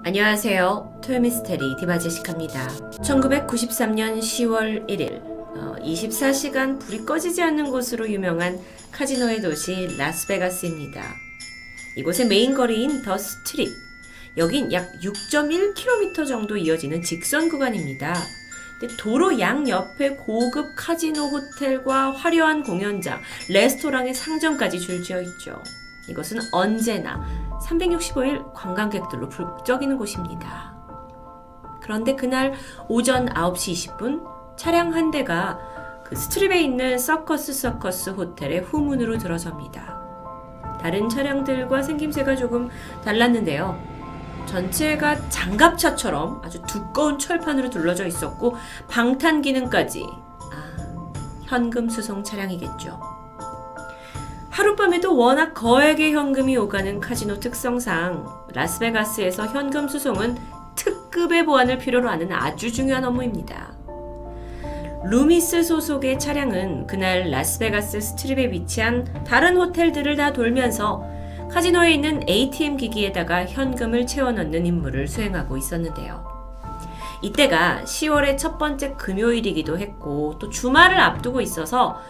안녕하세요. 토요미스테리 디바제시카입니다. 1993년 10월 1일 24시간 불이 꺼지지 않는 곳으로 유명한 카지노의 도시 라스베가스입니다. 이곳의 메인 거리인 더 스트립, 여긴 약 6.1km 정도 이어지는 직선 구간입니다. 도로 양옆에 고급 카지노 호텔과 화려한 공연장, 레스토랑의 상점까지 줄지어 있죠. 이것은 언제나 365일 관광객들로 북적이는 곳입니다. 그런데 그날 오전 9시 20분 차량 한 대가 그 스트립에 있는 서커스 호텔의 후문으로 들어섭니다. 다른 차량들과 생김새가 조금 달랐는데요. 전체가 장갑차처럼 아주 두꺼운 철판으로 둘러져 있었고 방탄 기능까지. 현금 수송 차량이겠죠. 하룻밤에도 워낙 거액의 현금이 오가는 카지노 특성상 라스베가스에서 현금 수송은 특급의 보안을 필요로 하는 아주 중요한 업무입니다. 루미스 소속의 차량은 그날 라스베가스 스트립에 위치한 다른 호텔들을 다 돌면서 카지노에 있는 ATM 기기에다가 현금을 채워넣는 임무를 수행하고 있었는데요. 이때가 10월의 첫 번째 금요일이기도 했고 또 주말을 앞두고 있어서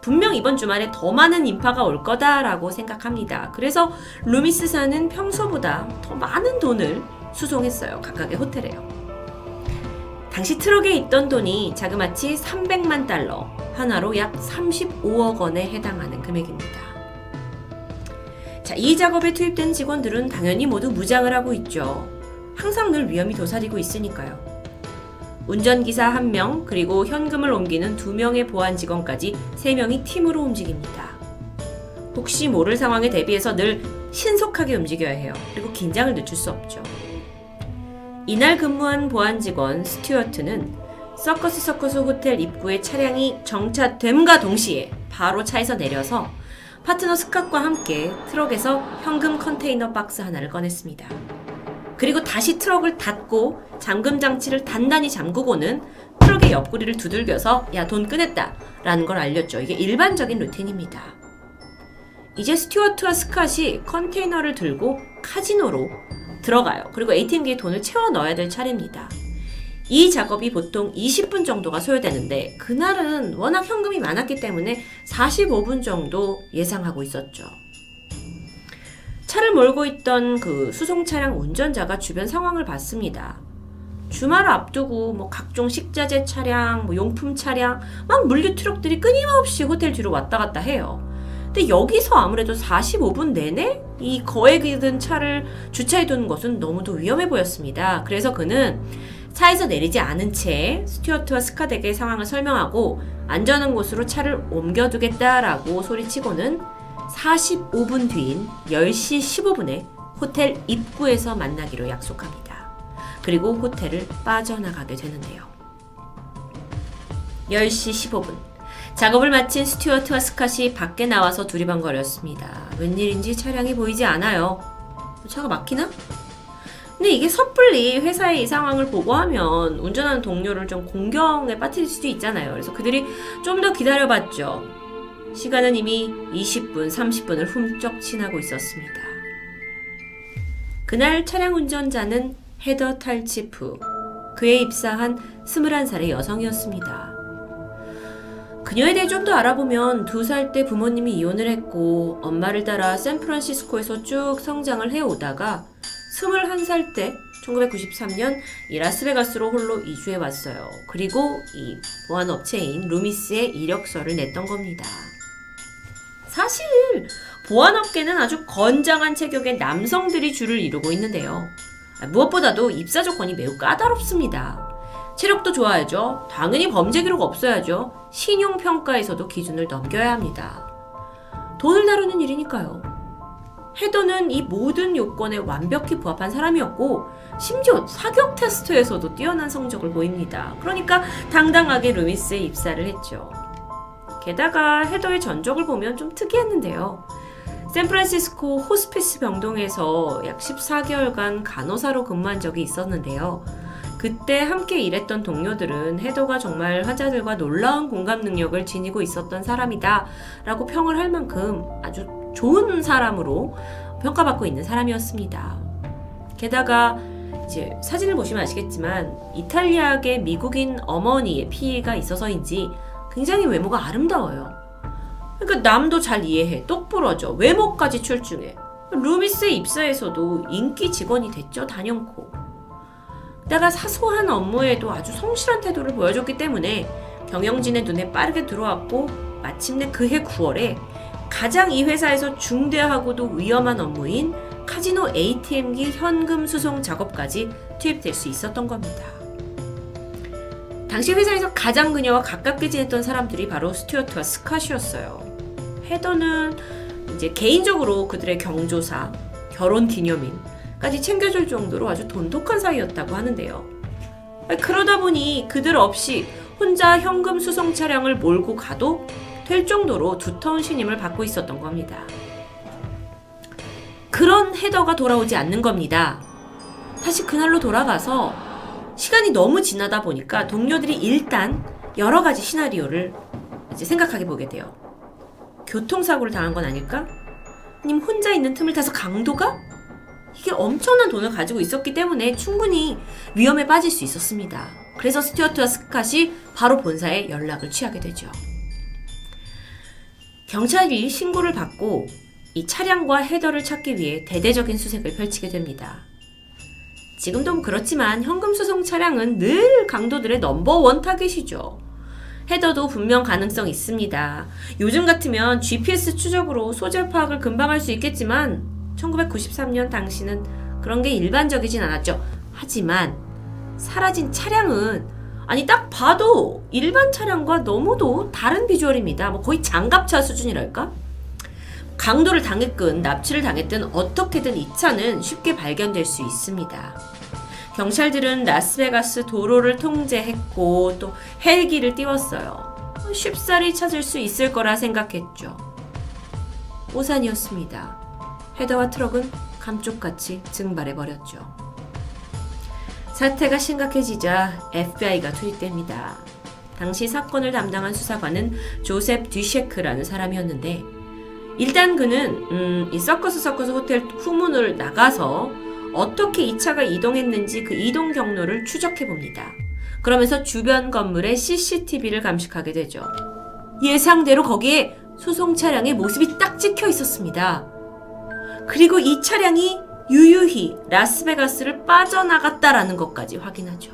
분명 이번 주말에 더 많은 인파가 올 거다라고 생각합니다. 그래서 루미스사는 평소보다 더 많은 돈을 수송했어요. 각각의 호텔에요. 당시 트럭에 있던 돈이 자그마치 300만 달러, 하나로 약 35억 원에 해당하는 금액입니다. 자, 이 작업에 투입된 직원들은 당연히 모두 무장을 하고 있죠. 항상 늘 위험이 도사리고 있으니까요. 운전기사 1명, 그리고 현금을 옮기는 2명의 보안 직원까지 3명이 팀으로 움직입니다. 혹시 모를 상황에 대비해서 늘 신속하게 움직여야 해요. 그리고 긴장을 늦출 수 없죠. 이날 근무한 보안 직원 스튜어트는 서커스 호텔 입구에 차량이 정차됨과 동시에 바로 차에서 내려서 파트너 스캇과 함께 트럭에서 현금 컨테이너 박스 하나를 꺼냈습니다. 그리고 다시 트럭을 닫고 잠금 장치를 단단히 잠그고는 트럭의 옆구리를 두들겨서 야, 돈 꺼냈다 라는 걸 알렸죠. 이게 일반적인 루틴입니다. 이제 스튜어트와 스캇이 컨테이너를 들고 카지노로 들어가요. 그리고 ATM기에 돈을 채워 넣어야 될 차례입니다. 이 작업이 보통 20분 정도가 소요되는데 그날은 워낙 현금이 많았기 때문에 45분 정도 예상하고 있었죠. 차를 몰고 있던 그 수송 차량 운전자가 주변 상황을 봤습니다. 주말을 앞두고 각종 식자재 차량, 용품 차량, 막 물류 트럭들이 끊임없이 호텔 뒤로 왔다 갔다 해요. 근데 여기서 아무래도 45분 내내 이 거액이 든 차를 주차해 두는 것은 너무도 위험해 보였습니다. 그래서 그는 차에서 내리지 않은 채 스튜어트와 스캇에게 상황을 설명하고 안전한 곳으로 차를 옮겨두겠다라고 소리치고는 45분 뒤인 10시 15분에 호텔 입구에서 만나기로 약속합니다. 그리고 호텔을 빠져나가게 되는데요. 10시 15분. 작업을 마친 스튜어트와 스캇이 밖에 나와서 두리번거렸습니다. 웬일인지 차량이 보이지 않아요. 차가 막히나? 근데 이게 섣불리 회사에 이 상황을 보고하면 운전하는 동료를 좀 공경에 빠뜨릴 수도 있잖아요. 그래서 그들이 좀 더 기다려봤죠. 시간은 이미 20분, 30분을 훌쩍 지나고 있었습니다. 그날 차량 운전자는 헤더 탈치프, 그에 입사한 21살의 여성이었습니다. 그녀에 대해 좀 더 알아보면 2살 때 부모님이 이혼을 했고 엄마를 따라 샌프란시스코에서 쭉 성장을 해오다가 21살 때 1993년 이 라스베가스로 홀로 이주해 왔어요. 그리고 이 보안업체인 루미스에 이력서를 냈던 겁니다. 사실 보안업계는 아주 건장한 체격의 남성들이 주를 이루고 있는데요. 무엇보다도 입사 조건이 매우 까다롭습니다. 체력도 좋아야죠. 당연히 범죄 기록 없어야죠. 신용평가에서도 기준을 넘겨야 합니다. 돈을 다루는 일이니까요. 헤더는 이 모든 요건에 완벽히 부합한 사람이었고 심지어 사격 테스트에서도 뛰어난 성적을 보입니다. 그러니까 당당하게 루미스에 입사를 했죠. 게다가 헤더의 전적을 보면 좀 특이했는데요. 샌프란시스코 호스피스 병동에서 약 14개월간 간호사로 근무한 적이 있었는데요. 그때 함께 일했던 동료들은 헤더가 정말 환자들과 놀라운 공감 능력을 지니고 있었던 사람이다 라고 평을 할 만큼 아주 좋은 사람으로 평가받고 있는 사람이었습니다. 게다가 이제 사진을 보시면 아시겠지만 이탈리아계 미국인 어머니의 피해가 있어서인지 굉장히 외모가 아름다워요. 그러니까 남도 잘 이해해, 똑부러져, 외모까지 출중해. 루미스의 입사에서도 인기 직원이 됐죠, 단연코. 게다가 사소한 업무에도 아주 성실한 태도를 보여줬기 때문에 경영진의 눈에 빠르게 들어왔고 마침내 그해 9월에 가장 이 회사에서 중대하고도 위험한 업무인 카지노 ATM기 현금 수송 작업까지 투입될 수 있었던 겁니다. 당시 회사에서 가장 그녀와 가깝게 지냈던 사람들이 바로 스튜어트와 스캇이었어요. 헤더는 이제 개인적으로 그들의 경조사, 결혼 기념일까지 챙겨줄 정도로 아주 돈독한 사이였다고 하는데요. 그러다 보니 그들 없이 혼자 현금 수송 차량을 몰고 가도 될 정도로 두터운 신임을 받고 있었던 겁니다. 그런 헤더가 돌아오지 않는 겁니다. 다시 그날로 돌아가서 시간이 너무 지나다 보니까 동료들이 일단 여러 가지 시나리오를 이제 생각하게 보게 돼요. 교통사고를 당한 건 아닐까? 아니면 혼자 있는 틈을 타서 강도가? 이게 엄청난 돈을 가지고 있었기 때문에 충분히 위험에 빠질 수 있었습니다. 그래서 스튜어트와 스캇이 바로 본사에 연락을 취하게 되죠. 경찰이 신고를 받고 이 차량과 헤더를 찾기 위해 대대적인 수색을 펼치게 됩니다. 지금도 그렇지만 현금 수송 차량은 늘 강도들의 넘버원 타겟이죠. 헤더도 분명 가능성이 있습니다. 요즘 같으면 GPS 추적으로 소재 파악을 금방 할 수 있겠지만 1993년 당시는 그런 게 일반적이진 않았죠. 하지만 사라진 차량은 아니 딱 봐도 일반 차량과 너무도 다른 비주얼입니다. 뭐 거의 장갑차 수준이랄까? 강도를 당했든 납치를 당했든 어떻게든 이 차는 쉽게 발견될 수 있습니다. 경찰들은 라스베가스 도로를 통제했고 또 헬기를 띄웠어요. 쉽사리 찾을 수 있을 거라 생각했죠. 오산이었습니다. 헤더와 트럭은 감쪽같이 증발해버렸죠. 사태가 심각해지자 FBI가 투입됩니다. 당시 사건을 담당한 수사관은 조셉 듀셰크라는 사람이었는데 일단 그는 이 서커스 호텔 후문을 나가서 어떻게 이 차가 이동했는지 그 이동 경로를 추적해봅니다. 그러면서 주변 건물의 CCTV를 감식하게 되죠. 예상대로 거기에 수송 차량의 모습이 딱 찍혀 있었습니다. 그리고 이 차량이 유유히 라스베가스를 빠져나갔다라는 것까지 확인하죠.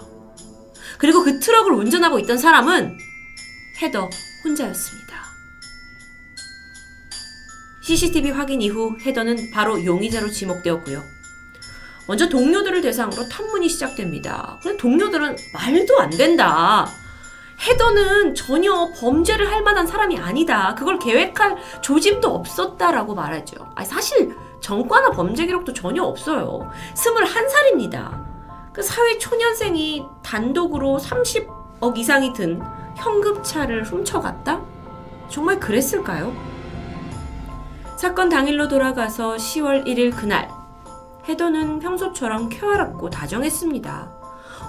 그리고 그 트럭을 운전하고 있던 사람은 헤더 혼자였습니다. CCTV 확인 이후 헤더는 바로 용의자로 지목되었고요. 먼저 동료들을 대상으로 탐문이 시작됩니다. 그런데 동료들은 말도 안 된다. 헤더는 전혀 범죄를 할 만한 사람이 아니다. 그걸 계획할 조짐도 없었다라고 말하죠. 사실 전과나 범죄 기록도 전혀 없어요. 21살입니다. 그 사회 초년생이 단독으로 30억 이상이 든 현금차를 훔쳐갔다? 정말 그랬을까요? 사건 당일로 돌아가서 10월 1일 그날 헤더는 평소처럼 쾌활하고 다정했습니다.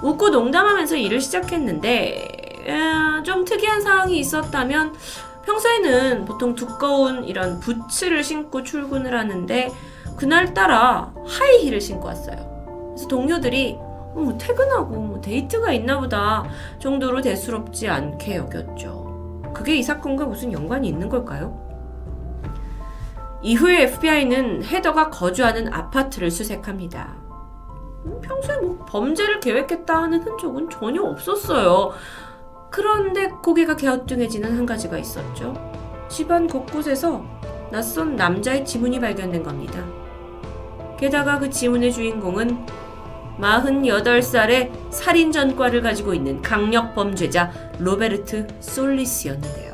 웃고 농담하면서 일을 시작했는데 좀 특이한 상황이 있었다면 평소에는 보통 두꺼운 이런 부츠를 신고 출근을 하는데 그날따라 하이힐을 신고 왔어요. 그래서 동료들이 퇴근하고 데이트가 있나 보다 정도로 대수롭지 않게 여겼죠. 그게 이 사건과 무슨 연관이 있는 걸까요? 이후에 FBI는 헤더가 거주하는 아파트를 수색합니다. 평소에 범죄를 계획했다 하는 흔적은 전혀 없었어요. 그런데 고개가 갸우뚱해지는 한 가지가 있었죠. 집안 곳곳에서 낯선 남자의 지문이 발견된 겁니다. 게다가 그 지문의 주인공은 48살의 살인 전과를 가지고 있는 강력 범죄자 로베르트 솔리스였는데요.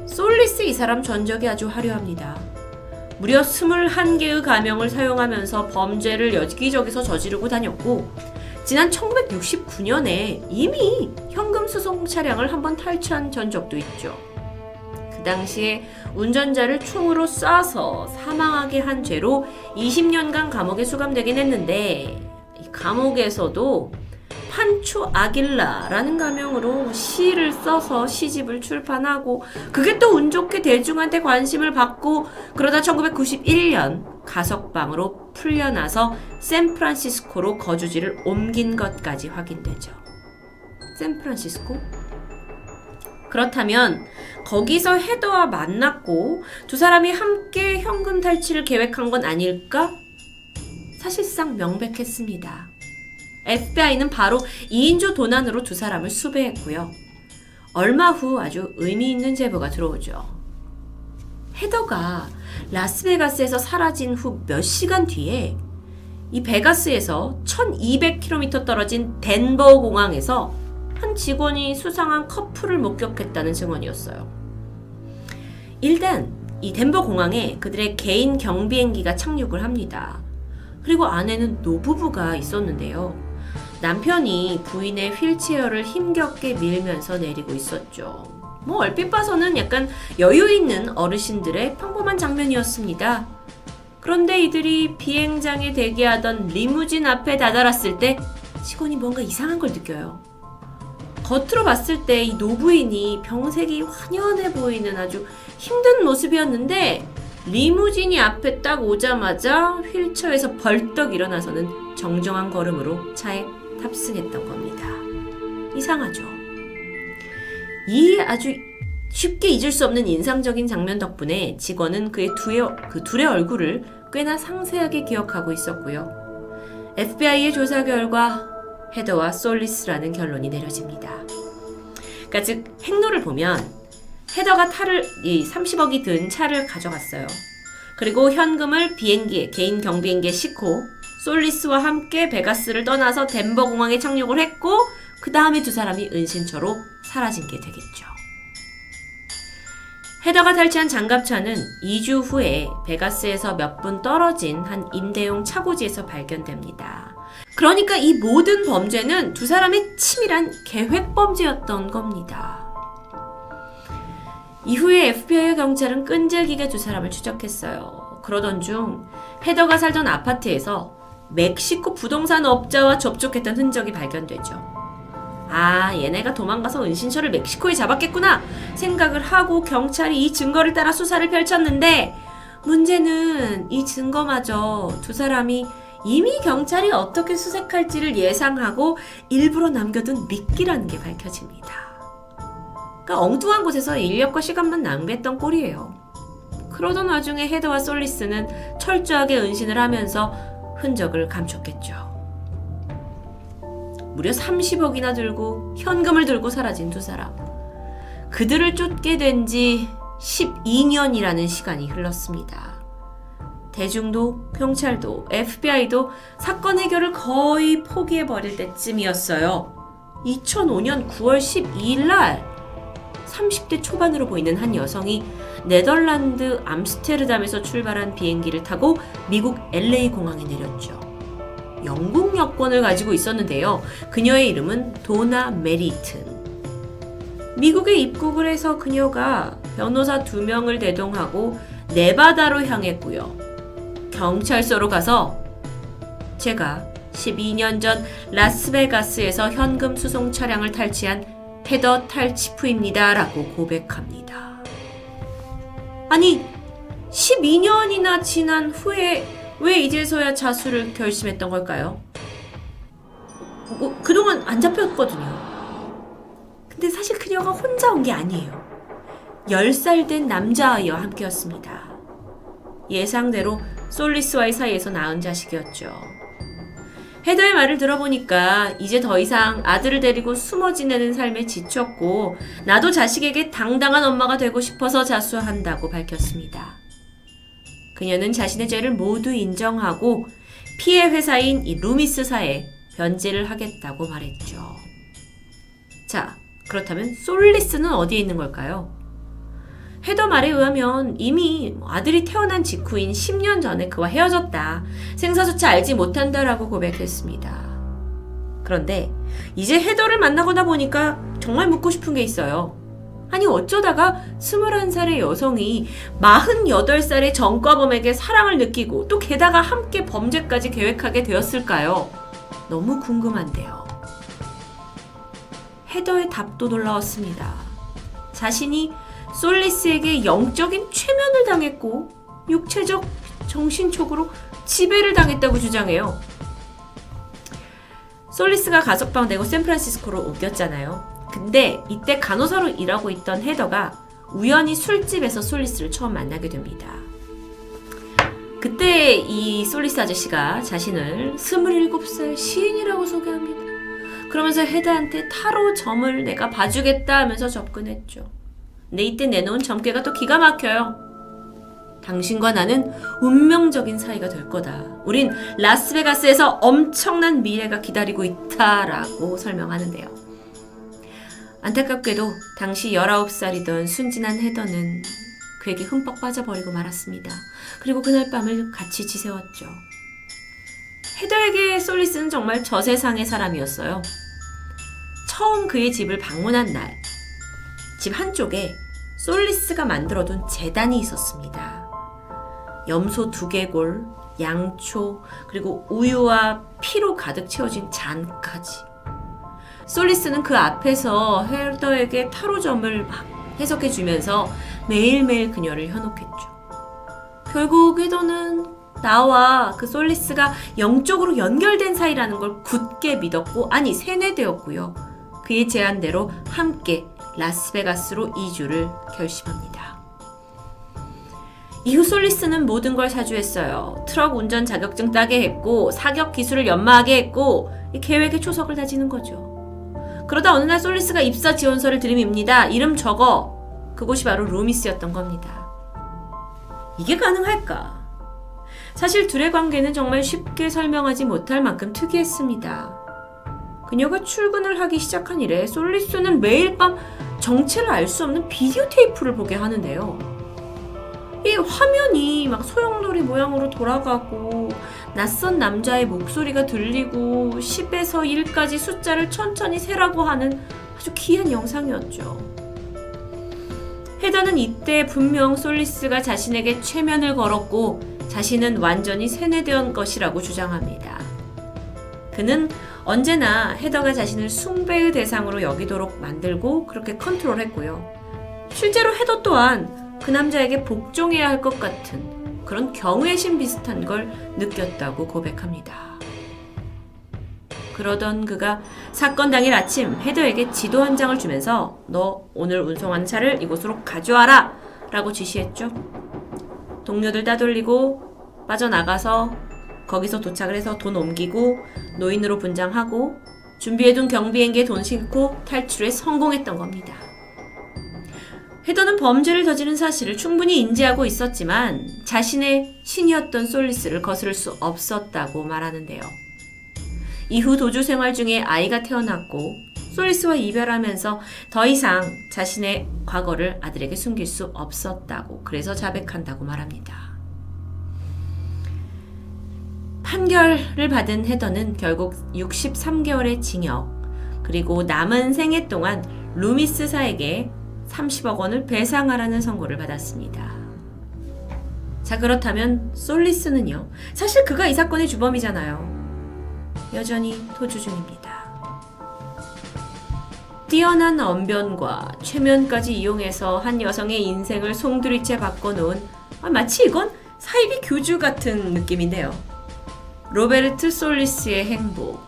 솔리스 이 사람 전적이 아주 화려합니다. 무려 21개의 가명을 사용하면서 범죄를 여기저기서 저지르고 다녔고 지난 1969년에 이미 현금 수송 차량을 한번 탈취한 전적도 있죠. 그 당시에 운전자를 총으로 쏴서 사망하게 한 죄로 20년간 감옥에 수감되긴 했는데 이 감옥에서도 판초 아길라라는 가명으로 시를 써서 시집을 출판하고 그게 또 운 좋게 대중한테 관심을 받고 그러다 1991년 가석방으로 풀려나서 샌프란시스코로 거주지를 옮긴 것까지 확인되죠. 샌프란시스코? 그렇다면 거기서 헤더와 만났고 두 사람이 함께 현금 탈취를 계획한 건 아닐까? 사실상 명백했습니다. FBI는 바로 2인조 도난으로 두 사람을 수배했고요. 얼마 후 아주 의미 있는 제보가 들어오죠. 헤더가 라스베가스에서 사라진 후 몇 시간 뒤에 이 베가스에서 1200km 떨어진 덴버 공항에서 한 직원이 수상한 커플을 목격했다는 증언이었어요. 일단 이 덴버 공항에 그들의 개인 경비행기가 착륙을 합니다. 그리고 안에는 노부부가 있었는데요. 남편이 부인의 휠체어를 힘겹게 밀면서 내리고 있었죠. 얼핏 봐서는 약간 여유 있는 어르신들의 평범한 장면이었습니다. 그런데 이들이 비행장에 대기하던 리무진 앞에 다다랐을 때 직원이 뭔가 이상한 걸 느껴요. 겉으로 봤을 때 이 노부인이 병색이 환연해 보이는 아주 힘든 모습이었는데 리무진이 앞에 딱 오자마자 휠체어에서 벌떡 일어나서는 정정한 걸음으로 차에 탑승했던 겁니다. 이상하죠? 이 아주 쉽게 잊을 수 없는 인상적인 장면 덕분에 직원은 그 둘의 얼굴을 꽤나 상세하게 기억하고 있었고요. FBI의 조사 결과 헤더와 솔리스라는 결론이 내려집니다. 그러니까 즉 행로를 보면 헤더가 30억이 든 차를 가져갔어요. 그리고 현금을 비행기에 개인 경비행기에 싣고 솔리스와 함께 베가스를 떠나서 덴버 공항에 착륙을 했고 그 다음에 두 사람이 은신처로 사라진 게 되겠죠. 헤더가 탈취한 장갑차는 2주 후에 베가스에서 몇 분 떨어진 한 임대용 차고지에서 발견됩니다. 그러니까 이 모든 범죄는 두 사람의 치밀한 계획 범죄였던 겁니다. 이후에 FBI와 경찰은 끈질기게 두 사람을 추적했어요. 그러던 중 헤더가 살던 아파트에서 멕시코 부동산 업자와 접촉했던 흔적이 발견되죠. 얘네가 도망가서 은신처를 멕시코에 잡았겠구나 생각을 하고 경찰이 이 증거를 따라 수사를 펼쳤는데 문제는 이 증거마저 두 사람이 이미 경찰이 어떻게 수색할지를 예상하고 일부러 남겨둔 미끼라는 게 밝혀집니다. 그러니까 엉뚱한 곳에서 인력과 시간만 낭비했던 꼴이에요. 그러던 와중에 헤더와 솔리스는 철저하게 은신을 하면서 흔적을 감췄겠죠. 무려 30억이나 들고 현금을 들고 사라진 두 사람. 그들을 쫓게 된 지 12년이라는 시간이 흘렀습니다. 대중도 경찰도 FBI도 사건 해결을 거의 포기해버릴 때쯤이었어요. 2005년 9월 12일 날 30대 초반으로 보이는 한 여성이 네덜란드 암스테르담에서 출발한 비행기를 타고 미국 LA 공항에 내렸죠. 영국 여권을 가지고 있었는데요. 그녀의 이름은 도나 메리튼. 미국에 입국을 해서 그녀가 변호사 2명을 대동하고 네바다로 향했고요. 경찰서로 가서 제가 12년 전 라스베가스에서 현금 수송 차량을 탈취한 헤더 탈취夫입니다 라고 고백합니다. 아니 12년이나 지난 후에 왜 이제서야 자수를 결심했던 걸까요? 그동안 안 잡혔거든요. 근데 사실 그녀가 혼자 온 게 아니에요. 10살 된 남자아이와 함께였습니다. 예상대로 솔리스와의 사이에서 낳은 자식이었죠. 헤더의 말을 들어보니까 이제 더 이상 아들을 데리고 숨어 지내는 삶에 지쳤고 나도 자식에게 당당한 엄마가 되고 싶어서 자수한다고 밝혔습니다. 그녀는 자신의 죄를 모두 인정하고 피해 회사인 이 루미스사에 변제를 하겠다고 말했죠. 자, 그렇다면 솔리스는 어디에 있는 걸까요? 헤더 말에 의하면 이미 아들이 태어난 직후인 10년 전에 그와 헤어졌다. 생사조차 알지 못한다라고 고백했습니다. 그런데 이제 헤더를 만나거나 보니까 정말 묻고 싶은 게 있어요. 아니 어쩌다가 21살의 여성이 48살의 전과범에게 사랑을 느끼고 또 게다가 함께 범죄까지 계획하게 되었을까요? 너무 궁금한데요. 헤더의 답도 놀라웠습니다. 자신이 솔리스에게 영적인 최면을 당했고 육체적, 정신적으로 지배를 당했다고 주장해요. 솔리스가 가석방 되고 샌프란시스코로 옮겼잖아요. 근데 이때 간호사로 일하고 있던 헤더가 우연히 술집에서 솔리스를 처음 만나게 됩니다. 그때 이 솔리스 아저씨가 자신을 27살 시인이라고 소개합니다. 그러면서 헤더한테 타로 점을 내가 봐주겠다 하면서 접근했죠. 근데 이때 내놓은 점괘가 또 기가 막혀요. 당신과 나는 운명적인 사이가 될 거다. 우린 라스베가스에서 엄청난 미래가 기다리고 있다라고 설명하는데요. 안타깝게도 당시 19살이던 순진한 헤더는 그에게 흠뻑 빠져버리고 말았습니다. 그리고 그날 밤을 같이 지새웠죠. 헤더에게 솔리스는 정말 저세상의 사람이었어요. 처음 그의 집을 방문한 날, 집 한쪽에 솔리스가 만들어둔 제단이 있었습니다. 염소 2개골, 양초, 그리고 우유와 피로 가득 채워진 잔까지. 솔리스는 그 앞에서 헤더에게 타로점을 막 해석해주면서 매일매일 그녀를 현혹했죠. 결국 헤더는 나와 그 솔리스가 영적으로 연결된 사이라는 걸 굳게 믿었고, 아니 세뇌되었고요. 그의 제안대로 함께 라스베가스로 이주를 결심합니다. 이후 솔리스는 모든 걸 사주했어요. 트럭 운전 자격증 따게 했고, 사격 기술을 연마하게 했고, 이 계획의 초석을 다지는 거죠. 그러다 어느 날 솔리스가 입사 지원서를 들이밉니다. 이름 적어. 그곳이 바로 루미스였던 겁니다. 이게 가능할까? 사실 둘의 관계는 정말 쉽게 설명하지 못할 만큼 특이했습니다. 그녀가 출근을 하기 시작한 이래 솔리스는 매일 밤 정체를 알 수 없는 비디오 테이프를 보게 하는데요. 이 화면이 막 소용돌이 모양으로 돌아가고 낯선 남자의 목소리가 들리고 10에서 1까지 숫자를 천천히 세라고 하는 아주 귀한 영상이었죠. 헤더는 이때 분명 솔리스가 자신에게 최면을 걸었고 자신은 완전히 세뇌된 것이라고 주장합니다. 그는 언제나 헤더가 자신을 숭배의 대상으로 여기도록 만들고 그렇게 컨트롤했고요. 실제로 헤더 또한 그 남자에게 복종해야 할 것 같은 그런 경외심 비슷한 걸 느꼈다고 고백합니다. 그러던 그가 사건 당일 아침 헤더에게 지도 한 장을 주면서 너 오늘 운송한 차를 이곳으로 가져와라 라고 지시했죠. 동료들 따돌리고 빠져나가서 거기서 도착을 해서 돈 옮기고 노인으로 분장하고 준비해둔 경비행기에 돈 싣고 탈출에 성공했던 겁니다. 헤더는 범죄를 저지른 사실을 충분히 인지하고 있었지만 자신의 신이었던 솔리스를 거스를 수 없었다고 말하는데요. 이후 도주 생활 중에 아이가 태어났고 솔리스와 이별하면서 더 이상 자신의 과거를 아들에게 숨길 수 없었다고, 그래서 자백한다고 말합니다. 판결을 받은 헤더는 결국 63개월의 징역, 그리고 남은 생애 동안 루미스사에게 30억 원을 배상하라는 선고를 받았습니다. 자, 그렇다면 솔리스는요? 사실 그가 이 사건의 주범이잖아요. 여전히 도주 중입니다. 뛰어난 언변과 최면까지 이용해서 한 여성의 인생을 송두리째 바꿔놓은, 마치 이건 사이비 교주 같은 느낌인데요. 로베르트 솔리스의 행복.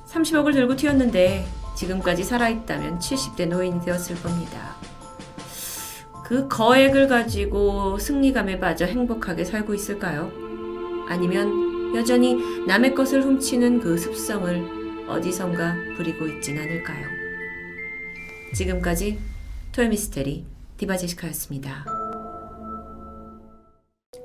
30억을 들고 튀었는데 지금까지 살아있다면 70대 노인이 되었을 겁니다. 그 거액을 가지고 승리감에 빠져 행복하게 살고 있을까요? 아니면 여전히 남의 것을 훔치는 그 습성을 어디선가 부리고 있진 않을까요? 지금까지 토요미스테리 디바제시카였습니다.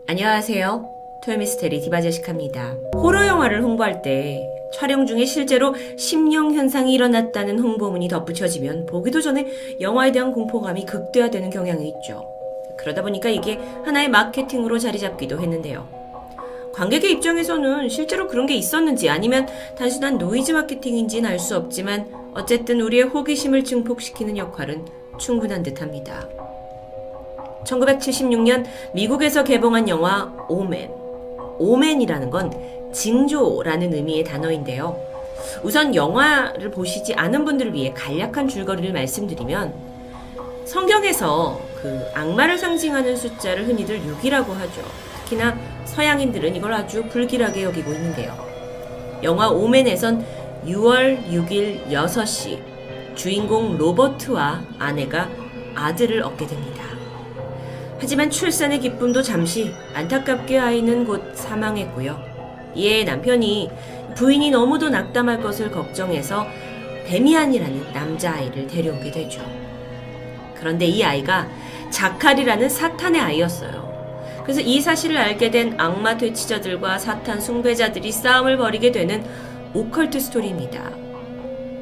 안녕하세요. 토요미스테리 디바제시카입니다. 호러 영화를 홍보할 때 촬영 중에 실제로 심령 현상이 일어났다는 홍보문이 덧붙여지면 보기도 전에 영화에 대한 공포감이 극대화되는 경향이 있죠. 그러다 보니까 이게 하나의 마케팅으로 자리 잡기도 했는데요. 관객의 입장에서는 실제로 그런 게 있었는지 아니면 단순한 노이즈 마케팅인지는 알 수 없지만 어쨌든 우리의 호기심을 증폭시키는 역할은 충분한 듯합니다. 1976년 미국에서 개봉한 영화 오맨. 오맨이라는 건 징조라는 의미의 단어인데요. 우선 영화를 보시지 않은 분들을 위해 간략한 줄거리를 말씀드리면 성경에서 그 악마를 상징하는 숫자를 흔히들 6이라고 하죠. 특히나 서양인들은 이걸 아주 불길하게 여기고 있는데요. 영화 오맨에선 6월 6일 6시 주인공 로버트와 아내가 아들을 얻게 됩니다. 하지만 출산의 기쁨도 잠시 안타깝게 아이는 곧 사망했고요. 이에 남편이 부인이 너무도 낙담할 것을 걱정해서 데미안이라는 남자아이를 데려오게 되죠. 그런데 이 아이가 자칼이라는 사탄의 아이였어요. 그래서 이 사실을 알게 된 악마 되치자들과 사탄 숭배자들이 싸움을 벌이게 되는 오컬트 스토리입니다.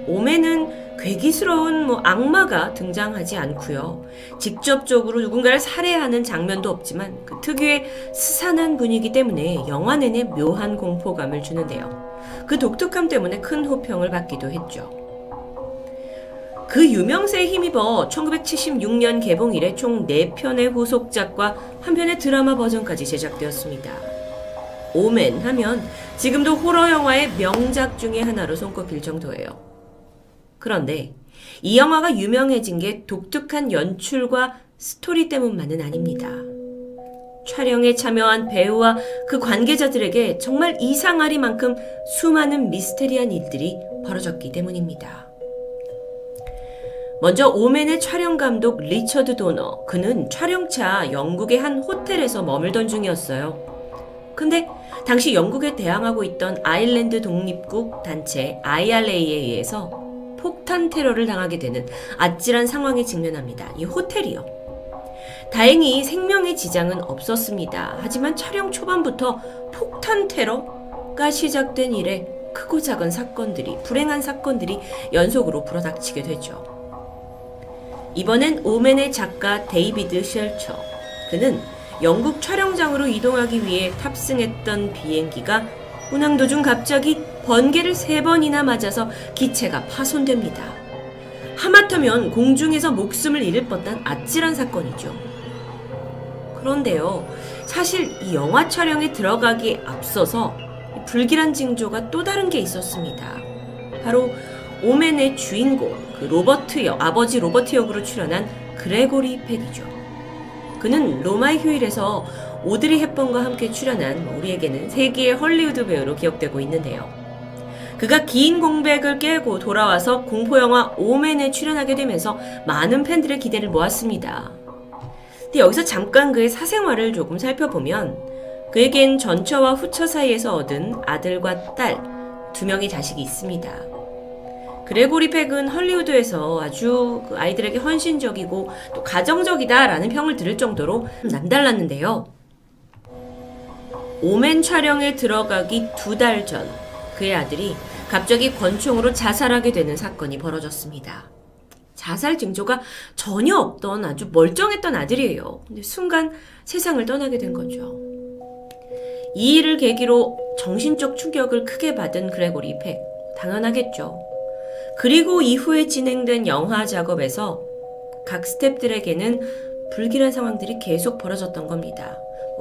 오맨은 괴기스러운 악마가 등장하지 않고요. 직접적으로 누군가를 살해하는 장면도 없지만 그 특유의 스산한 분위기 때문에 영화 내내 묘한 공포감을 주는데요. 그 독특함 때문에 큰 호평을 받기도 했죠. 그 유명세에 힘입어 1976년 개봉 이래 총 4편의 후속작과 한 편의 드라마 버전까지 제작되었습니다. 오맨 하면 지금도 호러 영화의 명작 중에 하나로 손꼽힐 정도예요. 그런데 이 영화가 유명해진 게 독특한 연출과 스토리 때문만은 아닙니다. 촬영에 참여한 배우와 그 관계자들에게 정말 이상하리만큼 수많은 미스테리한 일들이 벌어졌기 때문입니다. 먼저 오맨의 촬영 감독 리처드 도너, 그는 촬영차 영국의 한 호텔에서 머물던 중이었어요. 근데 당시 영국에 대항하고 있던 아일랜드 독립국 단체 IRA에 의해서 폭탄 테러를 당하게 되는 아찔한 상황에 직면합니다. 이 호텔이요. 다행히 생명의 지장은 없었습니다. 하지만 촬영 초반부터 폭탄 테러가 시작된 이래 크고 작은 사건들이, 불행한 사건들이 연속으로 불어닥치게 되죠. 이번엔 오맨의 작가 데이비드 쉘처, 그는 영국 촬영장으로 이동하기 위해 탑승했던 비행기가 운항 도중 갑자기 번개를 3번이나 맞아서 기체가 파손됩니다. 하마터면 공중에서 목숨을 잃을 뻔한 아찔한 사건이죠. 그런데요, 사실 이 영화 촬영에 들어가기에 앞서서 불길한 징조가 또 다른 게 있었습니다. 바로 오맨의 주인공, 그 로버트 역, 아버지 로버트 역으로 출연한 그레고리 팩이죠. 그는 로마의 휴일에서 오드리 헵번과 함께 출연한 우리에게는 세계의 헐리우드 배우로 기억되고 있는데요. 그가 긴 공백을 깨고 돌아와서 공포영화 오맨에 출연하게 되면서 많은 팬들의 기대를 모았습니다. 근데 여기서 잠깐 그의 사생활을 조금 살펴보면 그에겐 전처와 후처 사이에서 얻은 아들과 딸 2명의 자식이 있습니다. 그레고리 팩은 헐리우드에서 아주 그 아이들에게 헌신적이고 또 가정적이다라는 평을 들을 정도로 남달랐는데요. 오맨 촬영에 들어가기 2달 전 그의 아들이 갑자기 권총으로 자살하게 되는 사건이 벌어졌습니다. 자살 징조가 전혀 없던 아주 멀쩡했던 아들이에요. 근데 순간 세상을 떠나게 된 거죠. 이 일을 계기로 정신적 충격을 크게 받은 그레고리 팩, 당연하겠죠. 그리고 이후에 진행된 영화 작업에서 각 스태프들에게는 불길한 상황들이 계속 벌어졌던 겁니다.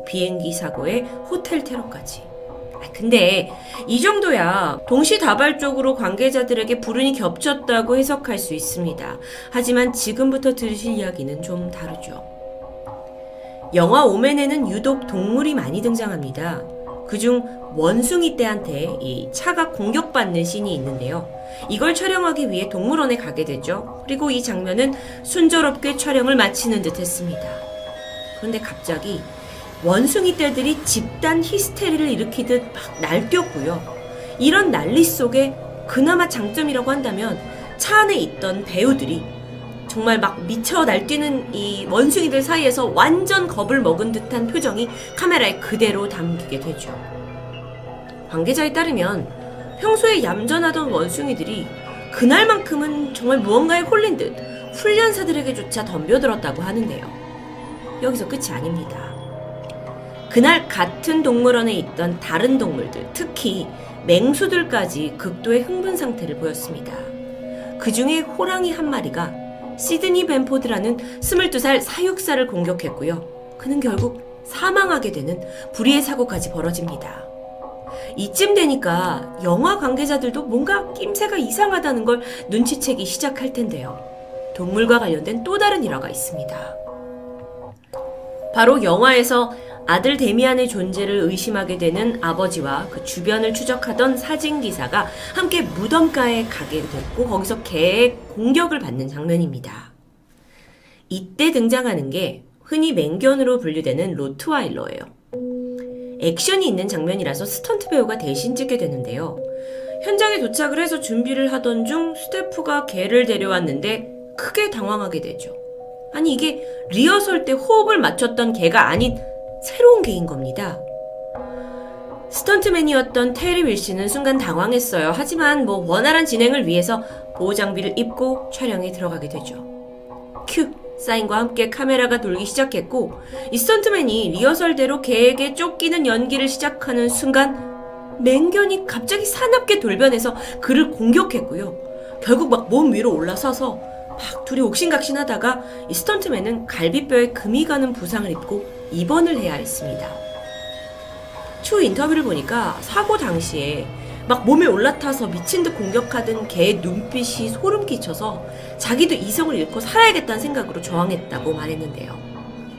비행기 사고에 호텔 테러까지. 근데 이 정도야 동시다발적으로 관계자들에게 불운이 겹쳤다고 해석할 수 있습니다. 하지만 지금부터 들으실 이야기는 좀 다르죠. 영화 오맨에는 유독 동물이 많이 등장합니다. 그중 원숭이 떼한테 이 차가 공격받는 씬이 있는데요. 이걸 촬영하기 위해 동물원에 가게 되죠. 그리고 이 장면은 순조롭게 촬영을 마치는 듯 했습니다. 그런데 갑자기 원숭이 떼들이 집단 히스테리를 일으키듯 막 날뛰었고요. 이런 난리 속에 그나마 장점이라고 한다면 차 안에 있던 배우들이 정말 막 미쳐 날뛰는 이 원숭이들 사이에서 완전 겁을 먹은 듯한 표정이 카메라에 그대로 담기게 되죠. 관계자에 따르면 평소에 얌전하던 원숭이들이 그날만큼은 정말 무언가에 홀린 듯 훈련사들에게조차 덤벼들었다고 하는데요. 여기서 끝이 아닙니다. 그날 같은 동물원에 있던 다른 동물들, 특히 맹수들까지 극도의 흥분 상태를 보였습니다. 그 중에 호랑이 한 마리가 시드니 벤포드라는 22살 사육사를 공격했고요. 그는 결국 사망하게 되는 불의의 사고까지 벌어집니다. 이쯤 되니까 영화 관계자들도 뭔가 낌새가 이상하다는 걸 눈치채기 시작할 텐데요. 동물과 관련된 또 다른 일화가 있습니다. 바로 영화에서 아들 데미안의 존재를 의심하게 되는 아버지와 그 주변을 추적하던 사진기사가 함께 무덤가에 가게 됐고 거기서 개의 공격을 받는 장면입니다. 이때 등장하는 게 흔히 맹견으로 분류되는 로트와일러예요. 액션이 있는 장면이라서 스턴트 배우가 대신 찍게 되는데요. 현장에 도착을 해서 준비를 하던 중 스태프가 개를 데려왔는데 크게 당황하게 되죠. 아니 이게 리허설 때 호흡을 맞췄던 개가 아닌 새로운 개인 겁니다. 스턴트맨이었던 테리 윌슨은 순간 당황했어요. 하지만 원활한 진행을 위해서 보호장비를 입고 촬영에 들어가게 되죠. 큐! 사인과 함께 카메라가 돌기 시작했고 이 스턴트맨이 리허설대로 개에게 쫓기는 연기를 시작하는 순간 맹견이 갑자기 사납게 돌변해서 그를 공격했고요. 결국 막 몸 위로 올라서서 막 둘이 옥신각신하다가 이 스턴트맨은 갈비뼈에 금이 가는 부상을 입고 입원을 해야 했습니다. 추후 인터뷰를 보니까 사고 당시에 막 몸에 올라타서 미친 듯 공격하던 개의 눈빛이 소름 끼쳐서 자기도 이성을 잃고 살아야겠다는 생각으로 저항했다고 말했는데요.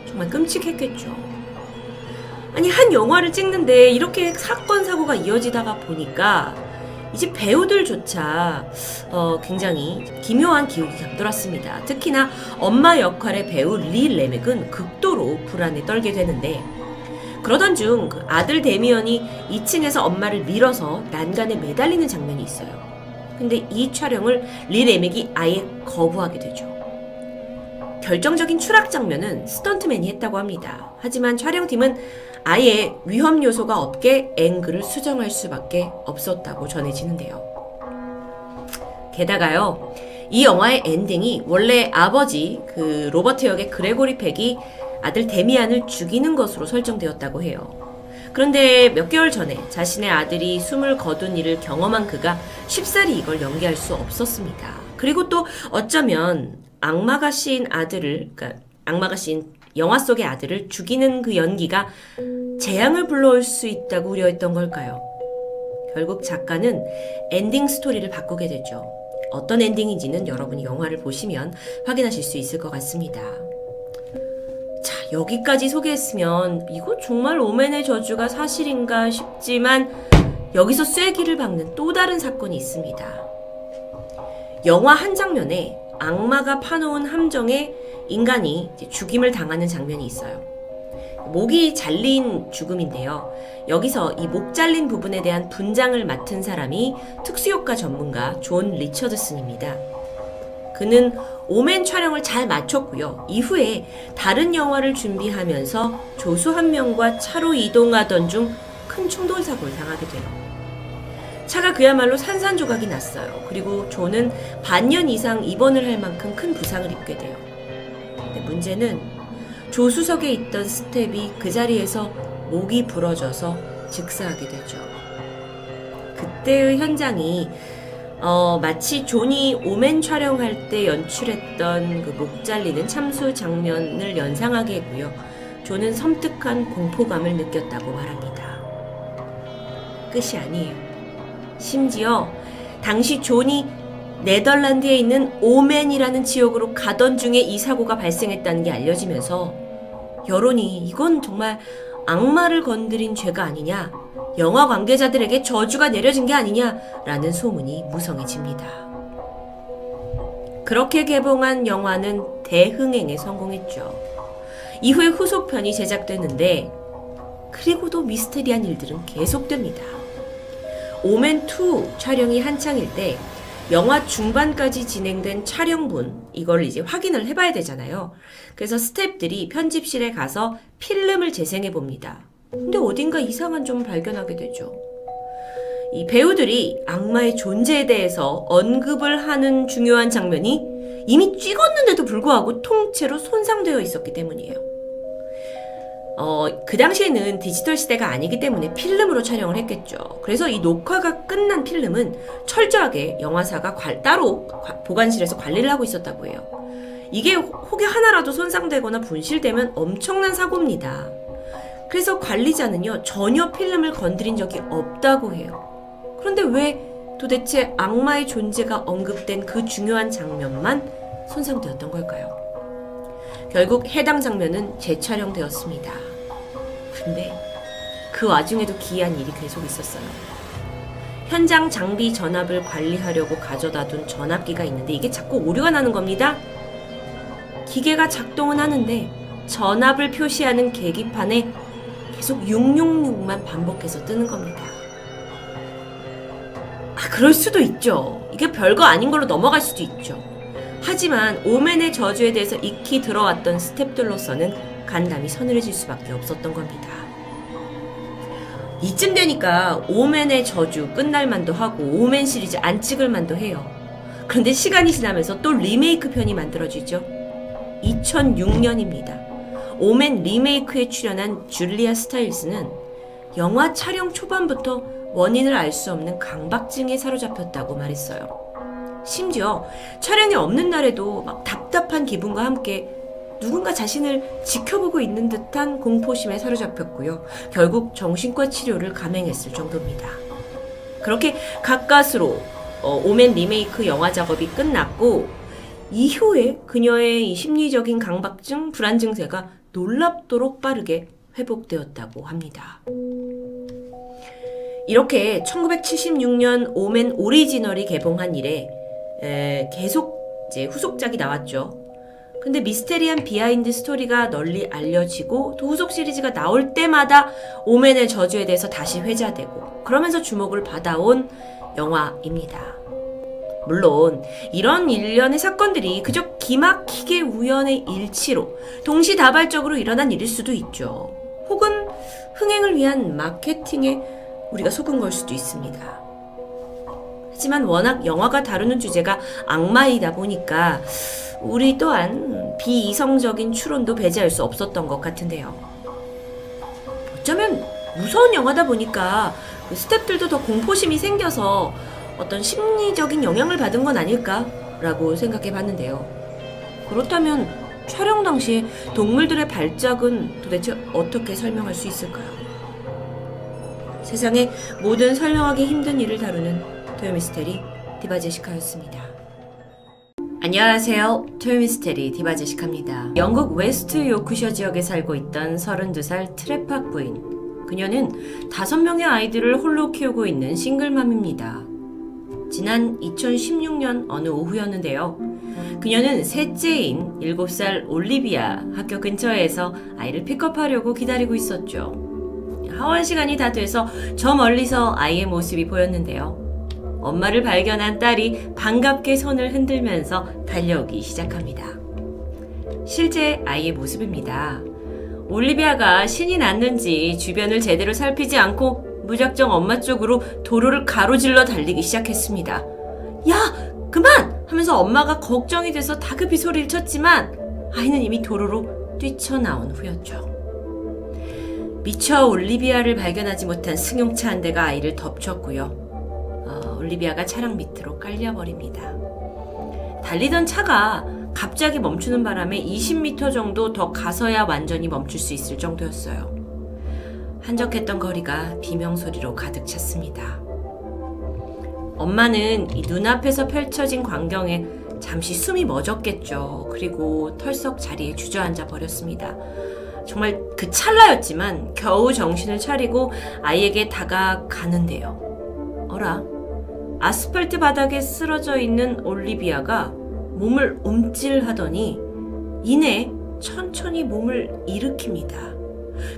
정말 끔찍했겠죠. 아니 한 영화를 찍는데 이렇게 사건 사고가 이어지다가 보니까 이제 배우들조차 굉장히 기묘한 기억이 감돌았습니다. 특히나 엄마 역할의 배우 리 레맥은 극도로 불안에 떨게 되는데 그러던 중 그 아들 데미언이 2층에서 엄마를 밀어서 난간에 매달리는 장면이 있어요. 근데 이 촬영을 리 레맥이 아예 거부하게 되죠. 결정적인 추락 장면은 스턴트맨이 했다고 합니다. 하지만 촬영팀은 아예 위험 요소가 없게 앵글을 수정할 수밖에 없었다고 전해지는데요. 게다가요, 이 영화의 엔딩이 원래 아버지 그 로버트 역의 그레고리 팩이 아들 데미안을 죽이는 것으로 설정되었다고 해요. 그런데 몇 개월 전에 자신의 아들이 숨을 거둔 일을 경험한 그가 쉽사리 이걸 연기할 수 없었습니다. 그리고 또 어쩌면 악마가 씌인 영화 속의 아들을 죽이는 그 연기가 재앙을 불러올 수 있다고 우려했던 걸까요? 결국 작가는 엔딩 스토리를 바꾸게 되죠. 어떤 엔딩인지는 여러분이 영화를 보시면 확인하실 수 있을 것 같습니다. 자, 여기까지 소개했으면 이거 정말 오맨의 저주가 사실인가 싶지만 여기서 쐐기를 박는 또 다른 사건이 있습니다. 영화 한 장면에 악마가 파놓은 함정에 인간이 죽임을 당하는 장면이 있어요. 목이 잘린 죽음인데요. 여기서 이 목 잘린 부분에 대한 분장을 맡은 사람이 특수효과 전문가 존 리처드슨입니다. 그는 오맨 촬영을 잘 마쳤고요. 이후에 다른 영화를 준비하면서 조수 한 명과 차로 이동하던 중 큰 충돌 사고를 당하게 돼요. 차가 그야말로 산산조각이 났어요. 그리고 존은 반년 이상 입원을 할 만큼 큰 부상을 입게 돼요. 근데 문제는 조수석에 있던 스텝이 그 자리에서 목이 부러져서 즉사하게 되죠. 그때의 현장이 마치 존이 오맨 촬영할 때 연출했던 그 목 잘리는 참수 장면을 연상하게 했고요. 존은 섬뜩한 공포감을 느꼈다고 말합니다. 끝이 아니에요. 심지어 당시 존이 네덜란드에 있는 오맨이라는 지역으로 가던 중에 이 사고가 발생했다는 게 알려지면서 여론이 이건 정말 악마를 건드린 죄가 아니냐, 영화 관계자들에게 저주가 내려진 게 아니냐라는 소문이 무성해집니다. 그렇게 개봉한 영화는 대흥행에 성공했죠. 이후에 후속편이 제작되는데 그리고도 미스테리한 일들은 계속됩니다. 오맨2 촬영이 한창일 때 영화 중반까지 진행된 촬영분 이걸 이제 확인을 해봐야 되잖아요. 그래서 스태프들이 편집실에 가서 필름을 재생해 봅니다. 근데 어딘가 이상한 점을 발견하게 되죠. 이 배우들이 악마의 존재에 대해서 언급을 하는 중요한 장면이 이미 찍었는데도 불구하고 통째로 손상되어 있었기 때문이에요. 그 당시에는 디지털 시대가 아니기 때문에 필름으로 촬영을 했겠죠. 그래서 이 녹화가 끝난 필름은 철저하게 영화사가 따로 보관실에서 관리를 하고 있었다고 해요. 이게 혹여 하나라도 손상되거나 분실되면 엄청난 사고입니다. 그래서 관리자는요, 전혀 필름을 건드린 적이 없다고 해요. 그런데 왜 도대체 악마의 존재가 언급된 그 중요한 장면만 손상되었던 걸까요? 결국 해당 장면은 재촬영되었습니다. 근데 그 와중에도 기이한 일이 계속 있었어요. 현장 장비 전압을 관리하려고 가져다 둔 전압기가 있는데 이게 자꾸 오류가 나는 겁니다. 기계가 작동은 하는데 전압을 표시하는 계기판에 계속 666만 반복해서 뜨는 겁니다. 그럴 수도 있죠. 이게 별거 아닌 걸로 넘어갈 수도 있죠. 하지만 오맨의 저주에 대해서 익히 들어왔던 스탭들로서는 간담이 서늘해질 수밖에 없었던 겁니다. 이쯤 되니까 오맨의 저주 끝날 만도 하고 오맨 시리즈 안 찍을 만도 해요. 그런데 시간이 지나면서 또 리메이크 편이 만들어지죠. 2006년입니다. 오맨 리메이크에 출연한 줄리아 스타일스는 영화 촬영 초반부터 원인을 알 수 없는 강박증에 사로잡혔다고 말했어요. 심지어 촬영이 없는 날에도 막 답답한 기분과 함께 누군가 자신을 지켜보고 있는 듯한 공포심에 사로잡혔고요. 결국 정신과 치료를 감행했을 정도입니다. 그렇게 가까스로 오맨 리메이크 영화 작업이 끝났고 이후에 그녀의 이 심리적인 강박증, 불안 증세가 놀랍도록 빠르게 회복되었다고 합니다. 이렇게 1976년 오맨 오리지널이 개봉한 이래 계속 이제 후속작이 나왔죠. 근데 미스테리한 비하인드 스토리가 널리 알려지고 또 후속 시리즈가 나올 때마다 오맨의 저주에 대해서 다시 회자되고 그러면서 주목을 받아온 영화입니다. 물론 이런 일련의 사건들이 그저 기막히게 우연의 일치로 동시다발적으로 일어난 일일 수도 있죠. 혹은 흥행을 위한 마케팅에 우리가 속은 걸 수도 있습니다. 하지만 워낙 영화가 다루는 주제가 악마이다 보니까 우리 또한 비이성적인 추론도 배제할 수 없었던 것 같은데요. 어쩌면 무서운 영화다 보니까 스태프들도 더 공포심이 생겨서 어떤 심리적인 영향을 받은 건 아닐까라고 생각해 봤는데요. 그렇다면 촬영 당시에 동물들의 발작은 도대체 어떻게 설명할 수 있을까요? 세상의 모든 설명하기 힘든 일을 다루는 토요미스테리 디바제시카였습니다. 안녕하세요. 토요미스테리 디바제시카입니다. 영국 웨스트 요크셔 지역에 살고 있던 32살 트레팍 부인. 그녀는 5명의 아이들을 홀로 키우고 있는 싱글맘입니다. 지난 2016년 어느 오후였는데요. 그녀는 셋째인 7살 올리비아 학교 근처에서 아이를 픽업하려고 기다리고 있었죠. 하원 시간이 다 돼서 저 멀리서 아이의 모습이 보였는데요. 엄마를 발견한 딸이 반갑게 손을 흔들면서 달려오기 시작합니다. 실제 아이의 모습입니다. 올리비아가 신이 났는지 주변을 제대로 살피지 않고 무작정 엄마 쪽으로 도로를 가로질러 달리기 시작했습니다. 야! 그만! 하면서 엄마가 걱정이 돼서 다급히 소리를 쳤지만 아이는 이미 도로로 뛰쳐나온 후였죠. 미처 올리비아를 발견하지 못한 승용차 한 대가 아이를 덮쳤고요. 올리비아가 차량 밑으로 깔려버립니다. 달리던 차가 갑자기 멈추는 바람에 20m 정도 더 가서야 완전히 멈출 수 있을 정도였어요. 한적했던 거리가 비명소리로 가득 찼습니다. 엄마는 이 눈앞에서 펼쳐진 광경에 잠시 숨이 멎었겠죠. 그리고 털썩 자리에 주저앉아 버렸습니다. 정말 그 찰나였지만 겨우 정신을 차리고 아이에게 다가가는데요. 어라? 아스팔트 바닥에 쓰러져 있는 올리비아가 몸을 움찔하더니 이내 천천히 몸을 일으킵니다.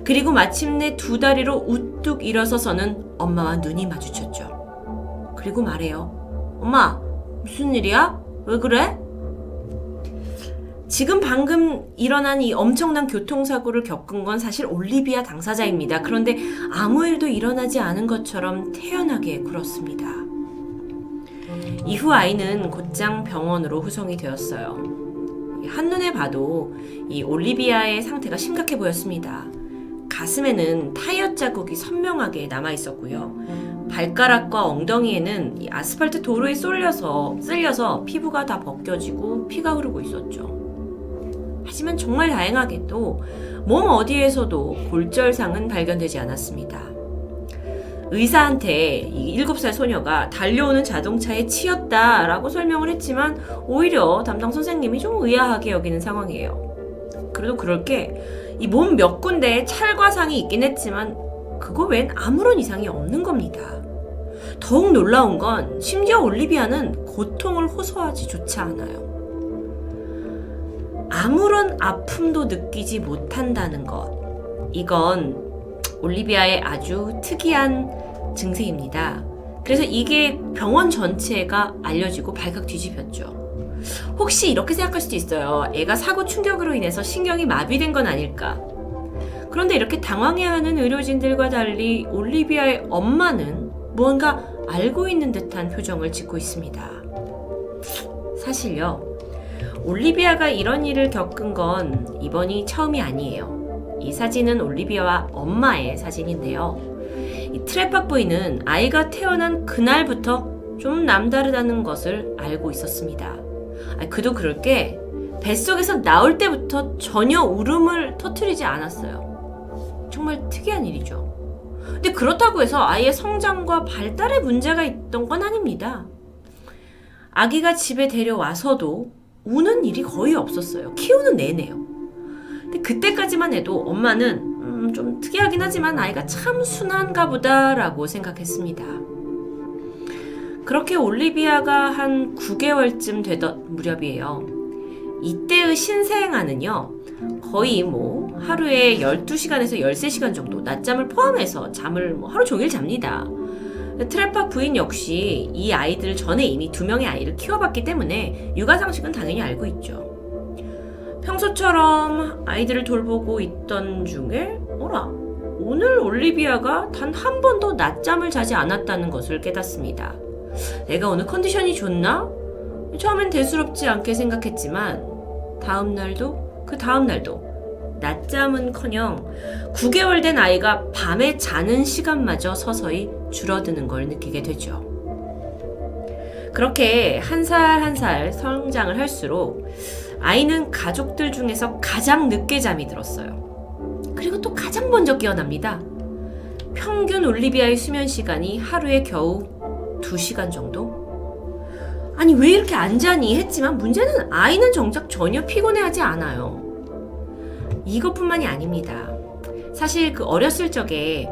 그리고 마침내 두 다리로 우뚝 일어서서는 엄마와 눈이 마주쳤죠. 그리고 말해요. 엄마, 무슨 일이야? 왜 그래? 지금 방금 일어난 이 엄청난 교통사고를 겪은 건 사실 올리비아 당사자입니다. 그런데 아무 일도 일어나지 않은 것처럼 태연하게 굴었습니다. 이후 아이는 곧장 병원으로 후송이 되었어요. 한눈에 봐도 이 올리비아의 상태가 심각해 보였습니다. 가슴에는 타이어 자국이 선명하게 남아 있었고요. 발가락과 엉덩이에는 이 아스팔트 도로에 쓸려서 피부가 다 벗겨지고 피가 흐르고 있었죠. 하지만 정말 다행하게도 몸 어디에서도 골절상은 발견되지 않았습니다. 의사한테 이 7살 소녀가 달려오는 자동차에 치였다라고 설명을 했지만 오히려 담당 선생님이 좀 의아하게 여기는 상황이에요. 그래도 그럴 게 이 몸 몇 군데에 찰과상이 있긴 했지만 그거 외엔 아무런 이상이 없는 겁니다. 더욱 놀라운 건 심지어 올리비아는 고통을 호소하지조차 않아요. 아무런 아픔도 느끼지 못한다는 것. 이건 올리비아의 아주 특이한 증세입니다. 그래서 이게 병원 전체가 알려지고 발칵 뒤집혔죠. 혹시 이렇게 생각할 수도 있어요. 애가 사고 충격으로 인해서 신경이 마비된 건 아닐까. 그런데 이렇게 당황해하는 의료진들과 달리 올리비아의 엄마는 무언가 알고 있는 듯한 표정을 짓고 있습니다. 사실요, 올리비아가 이런 일을 겪은 건 이번이 처음이 아니에요. 이 사진은 올리비아와 엄마의 사진인데요. 이 트랩박 부인은 아이가 태어난 그날부터 좀 남다르다는 것을 알고 있었습니다. 그도 그럴 게 뱃속에서 나올 때부터 전혀 울음을 터뜨리지 않았어요. 정말 특이한 일이죠. 근데 그렇다고 해서 아이의 성장과 발달에 문제가 있던 건 아닙니다. 아기가 집에 데려와서도 우는 일이 거의 없었어요. 키우는 내내요. 근데 그때까지만 해도 엄마는 좀 특이하긴 하지만 아이가 참 순한가 보다라고 생각했습니다. 그렇게 올리비아가 한 9개월쯤 되던 무렵이에요. 이때의 신생아는요, 거의 하루에 12시간에서 13시간 정도 낮잠을 포함해서 잠을 하루 종일 잡니다. 트랩박 부인 역시 이 아이들 전에 이미 2명의 아이를 키워봤기 때문에 육아 상식은 당연히 알고 있죠. 평소처럼 아이들을 돌보고 있던 중에 오늘 올리비아가 단 한 번도 낮잠을 자지 않았다는 것을 깨닫습니다. 내가 오늘 컨디션이 좋나? 처음엔 대수롭지 않게 생각했지만 다음날도 그 다음날도 낮잠은커녕 9개월 된 아이가 밤에 자는 시간마저 서서히 줄어드는 걸 느끼게 되죠. 그렇게 한 살 한 살 성장을 할수록 아이는 가족들 중에서 가장 늦게 잠이 들었어요. 그리고 또 가장 먼저 깨어납니다. 평균 올리비아의 수면 시간이 하루에 겨우 2시간 정도? 아니 왜 이렇게 안 자니 했지만 문제는 아이는 정작 전혀 피곤해하지 않아요. 이것뿐만이 아닙니다. 사실 어렸을 적에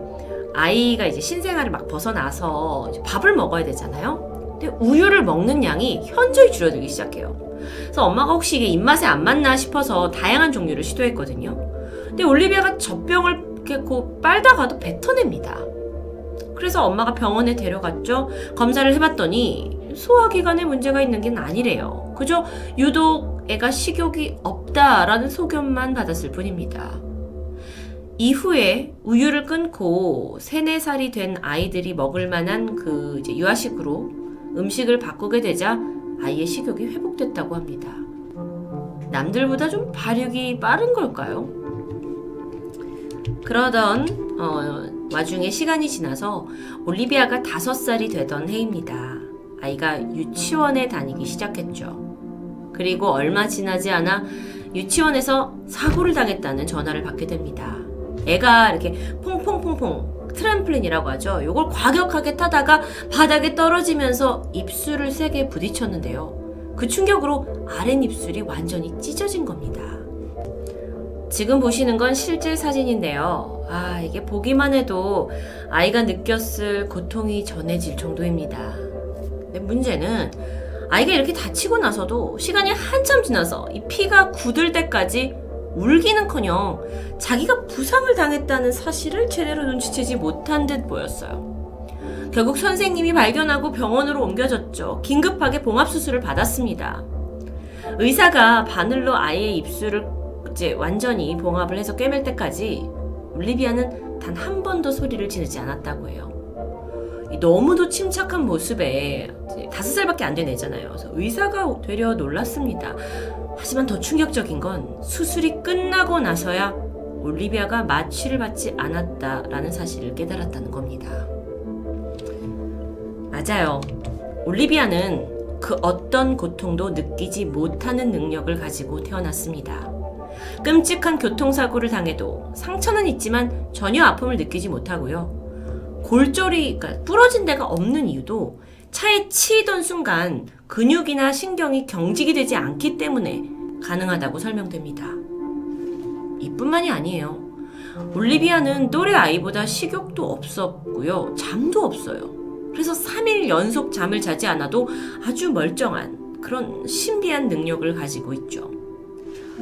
아이가 이제 신생아를 막 벗어나서 이제 밥을 먹어야 되잖아요. 근데 우유를 먹는 양이 현저히 줄어들기 시작해요. 그래서 엄마가 혹시 이게 입맛에 안 맞나 싶어서 다양한 종류를 시도했거든요. 근데 올리비아가 젖병을 이렇게 빨다가도 뱉어냅니다. 그래서 엄마가 병원에 데려갔죠. 검사를 해봤더니 소화기관에 문제가 있는 게 아니래요. 그저 유독 애가 식욕이 없다라는 소견만 받았을 뿐입니다. 이후에 우유를 끊고 3, 4살이 된 아이들이 먹을 만한 이제 유아식으로 음식을 바꾸게 되자 아이의 식욕이 회복됐다고 합니다. 남들보다 좀 발육이 빠른 걸까요? 그러던 와중에 시간이 지나서 올리비아가 5살이 되던 해입니다. 아이가 유치원에 다니기 시작했죠. 그리고 얼마 지나지 않아 유치원에서 사고를 당했다는 전화를 받게 됩니다. 애가 이렇게 퐁퐁퐁퐁 트램플린이라고 하죠. 이걸 과격하게 타다가 바닥에 떨어지면서 입술을 세게 부딪혔는데요. 그 충격으로 아랫입술이 완전히 찢어진 겁니다. 지금 보시는 건 실제 사진인데요. 이게 보기만 해도 아이가 느꼈을 고통이 전해질 정도입니다. 근데 문제는 아이가 이렇게 다치고 나서도 시간이 한참 지나서 이 피가 굳을 때까지 울기는커녕 자기가 부상을 당했다는 사실을 제대로 눈치채지 못한 듯 보였어요. 결국 선생님이 발견하고 병원으로 옮겨졌죠. 긴급하게 봉합수술을 받았습니다. 의사가 바늘로 아이의 입술을 이제 완전히 봉합을 해서 꿰맬 때까지 올리비아는 단 한 번도 소리를 지르지 않았다고 해요. 너무도 침착한 모습에 5살밖에 안 된 애잖아요. 그래서 의사가 되려 놀랐습니다. 하지만 더 충격적인 건 수술이 끝나고 나서야 올리비아가 마취를 받지 않았다라는 사실을 깨달았다는 겁니다. 맞아요. 올리비아는 그 어떤 고통도 느끼지 못하는 능력을 가지고 태어났습니다. 끔찍한 교통사고를 당해도 상처는 있지만 전혀 아픔을 느끼지 못하고요. 골절이 그러니까 부러진 데가 없는 이유도 차에 치이던 순간 근육이나 신경이 경직이 되지 않기 때문에 가능하다고 설명됩니다. 이뿐만이 아니에요. 올리비아는 또래 아이보다 식욕도 없었고요. 잠도 없어요. 그래서 3일 연속 잠을 자지 않아도 아주 멀쩡한 그런 신비한 능력을 가지고 있죠.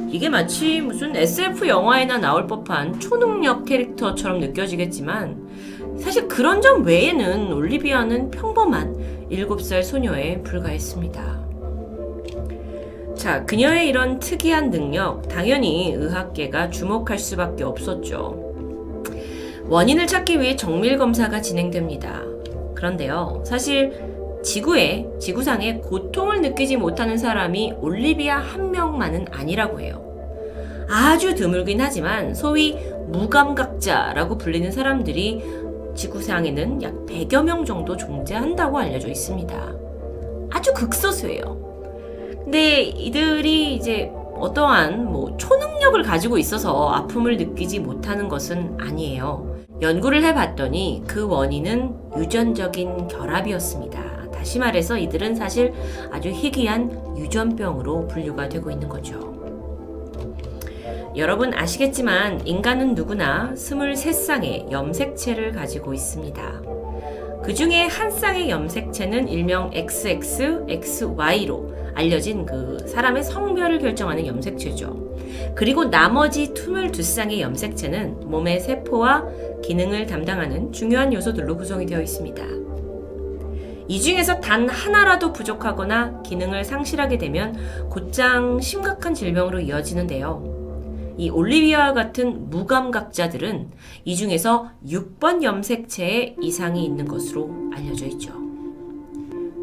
이게 마치 무슨 SF 영화에나 나올 법한 초능력 캐릭터처럼 느껴지겠지만 사실 그런 점 외에는 올리비아는 평범한 7살 소녀에 불과했습니다. 자, 그녀의 이런 특이한 능력, 당연히 의학계가 주목할 수밖에 없었죠. 원인을 찾기 위해 정밀 검사가 진행됩니다. 그런데요, 사실 지구상에 고통을 느끼지 못하는 사람이 올리비아 한 명만은 아니라고 해요. 아주 드물긴 하지만 소위 무감각자라고 불리는 사람들이 지구상에는 약 100여 명 정도 존재한다고 알려져 있습니다. 아주 극소수예요. 근데 이들이 이제 어떠한 초능력을 가지고 있어서 아픔을 느끼지 못하는 것은 아니에요. 연구를 해봤더니 그 원인은 유전적인 결합이었습니다. 다시 말해서 이들은 사실 아주 희귀한 유전병으로 분류가 되고 있는 거죠. 여러분 아시겠지만 인간은 누구나 23쌍의 염색체를 가지고 있습니다. 그 중에 한 쌍의 염색체는 일명 XX, XY로 알려진 그 사람의 성별을 결정하는 염색체죠. 그리고 나머지 22쌍의 염색체는 몸의 세포와 기능을 담당하는 중요한 요소들로 구성이 되어 있습니다. 이 중에서 단 하나라도 부족하거나 기능을 상실하게 되면 곧장 심각한 질병으로 이어지는데요. 이 올리비아와 같은 무감각자들은 이 중에서 6번 염색체에 이상이 있는 것으로 알려져 있죠.